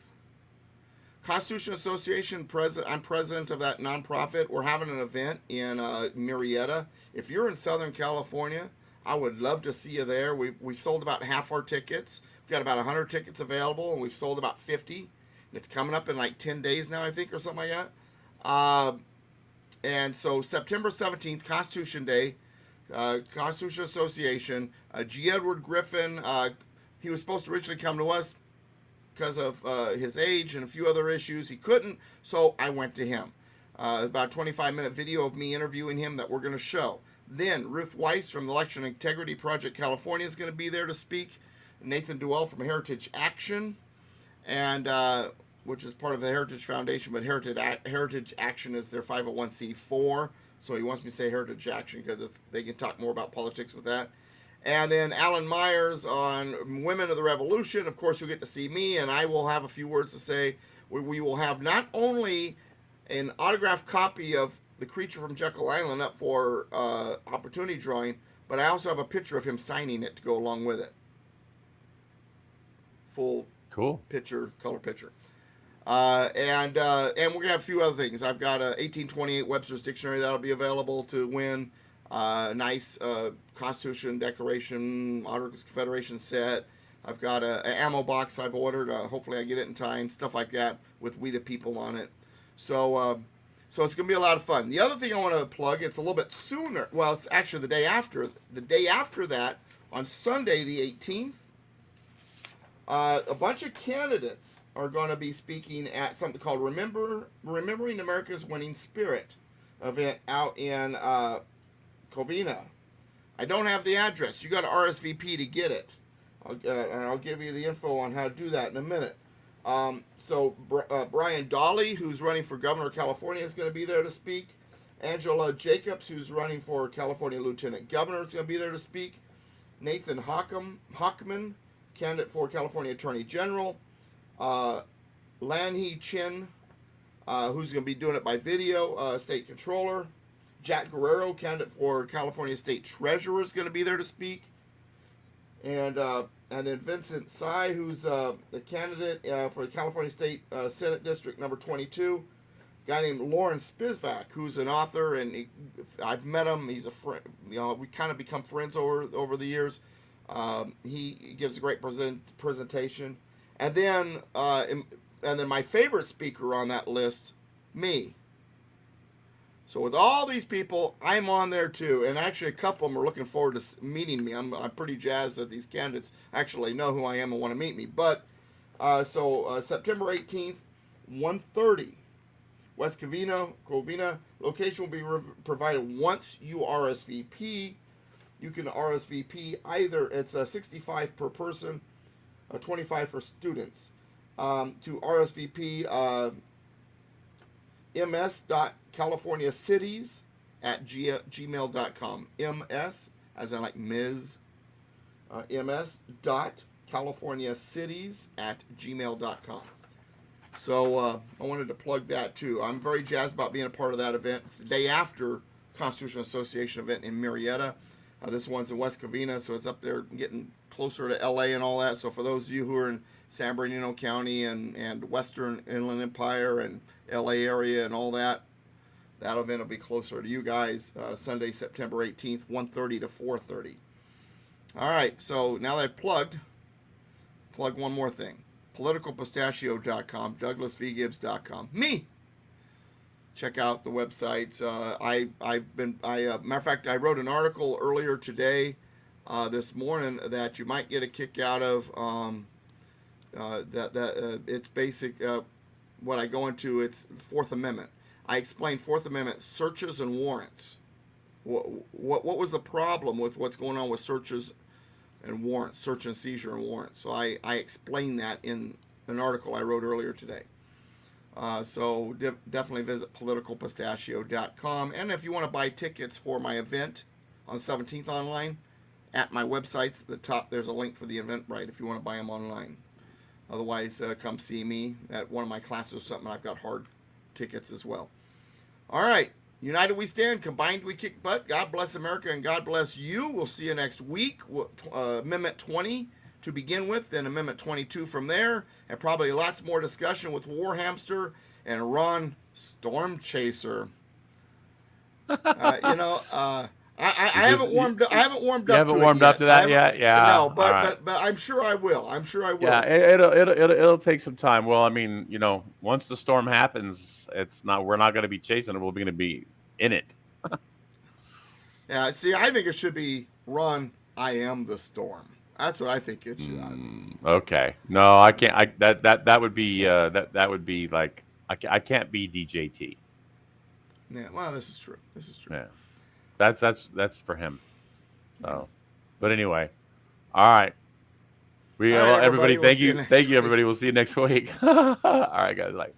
S3: Constitution Association, I'm president of that nonprofit. We're having an event in Murrieta. If you're in Southern California, I would love to see you there. We've sold about half our tickets. We've got about 100 tickets available, and we've sold about 50. It's coming up in like 10 days now, I think, or something like that. And so September 17th, Constitution Day, Constitution Association, G. Edward Griffin, he was supposed to originally come to us because of his age and a few other issues. He couldn't, so I went to him. About a 25-minute video of me interviewing him that we're going to show. Then Ruth Weiss from the Election Integrity Project California is going to be there to speak. Nathan Duell from Heritage Action, and which is part of the Heritage Foundation, but Heritage Action is their 501c4. So he wants me to say Heritage Action because they can talk more about politics with that. And then Alan Myers on Women of the Revolution. Of course, you'll get to see me, and I will have a few words to say. We will have not only an autographed copy of The Creature from Jekyll Island up for opportunity drawing, but I also have a picture of him signing it to go along with it. Full
S1: Cool
S3: picture, color picture. And we're gonna have a few other things. I've got a 1828 Webster's Dictionary that'll be available to win. Nice Constitution, Declaration, Articles of Confederation set. I've got an ammo box I've ordered. Hopefully I get it in time. Stuff like that with We the People on it. So it's gonna be a lot of fun. The other thing I want to plug, it's a little bit sooner. Well, it's actually the day after. The day after that, on Sunday the 18th. A bunch of candidates are going to be speaking at something called Remembering America's Winning Spirit event out in Covina. I don't have the address. You got to RSVP to get it. And I'll give you the info on how to do that in a minute. So Brian Dolly, who's running for governor of California, is going to be there to speak. Angela Jacobs, who's running for California lieutenant governor, is going to be there to speak. Nathan Hockman, candidate for California Attorney General. Lan Hee Chin, who's going to be doing it by video, State Controller. Jack Guerrero, candidate for California State Treasurer, is going to be there to speak. And then Vincent Tsai, who's the candidate for the California State Senate District number 22. A guy named Lauren Spivak, who's an author, and I've met him. He's a friend. We kind of become friends over the years. He gives a great presentation, and then my favorite speaker on that list, me. So with all these people, I'm on there too, and actually a couple of them are looking forward to meeting me. I'm pretty jazzed that these candidates actually know who I am and want to meet me. But September 18th, 1:30, West Covina. Location will be provided once you RSVP. You can RSVP either, it's 65 per person, 25 for students. To RSVP, ms.californiacities@gmail.com. MS, as in like Ms. ms.californiacities@gmail.com. So I wanted to plug that too. I'm very jazzed about being a part of that event. It's the day after Constitution Association event in Murrieta. This one's in West Covina, so it's up there getting closer to LA and all that. So for those of you who are in San Bernardino County and Western Inland Empire and LA area and all that, that event will be closer to you guys. Sunday, September 18th, 1:30 to 4:30. All right, so now that I've plug one more thing. PoliticalPistachio.com, DouglasVGibbs.com. Me! Check out the websites. Matter of fact, I wrote an article earlier today, this morning, that you might get a kick out of. It's basic. What I go into, it's Fourth Amendment. I explain Fourth Amendment searches and warrants. What was the problem with what's going on with searches and warrants, search and seizure and warrants? So I explain that in an article I wrote earlier today. So definitely visit politicalpistachio.com. And if you want to buy tickets for my event on the 17th online, at my websites at the top, there's a link for the Eventbrite if you want to buy them online. Otherwise, come see me at one of my classes or something. I've got hard tickets as well. All right. United we stand. Combined we kick butt. God bless America and God bless you. We'll see you next week. Amendment 20 to begin with, then Amendment 22 from there, and probably lots more discussion with Warhamster and Ron Stormchaser. I haven't warmed up. I haven't warmed
S1: You
S3: up.
S1: haven't
S3: to
S1: warmed
S3: it
S1: up
S3: yet.
S1: to that yet? Yeah.
S3: No,
S1: All right.
S3: but I'm sure I will. I'm sure I will.
S1: Yeah, it'll take some time. Well, I mean, once the storm happens, we're not going to be chasing it. We're going to be in it.
S3: Yeah. See, I think it should be run. I am the storm. That's what I think it should.
S1: Okay. No, I can't. That would be that would be like I can't be DJT.
S3: Yeah. Well, this is true. This is true.
S1: Yeah. That's for him. So, but anyway, all right.
S3: All right,
S1: Everybody,
S3: everybody, we'll see you
S1: thank you,
S3: next
S1: everybody. We'll see you next week. All right, guys. Like.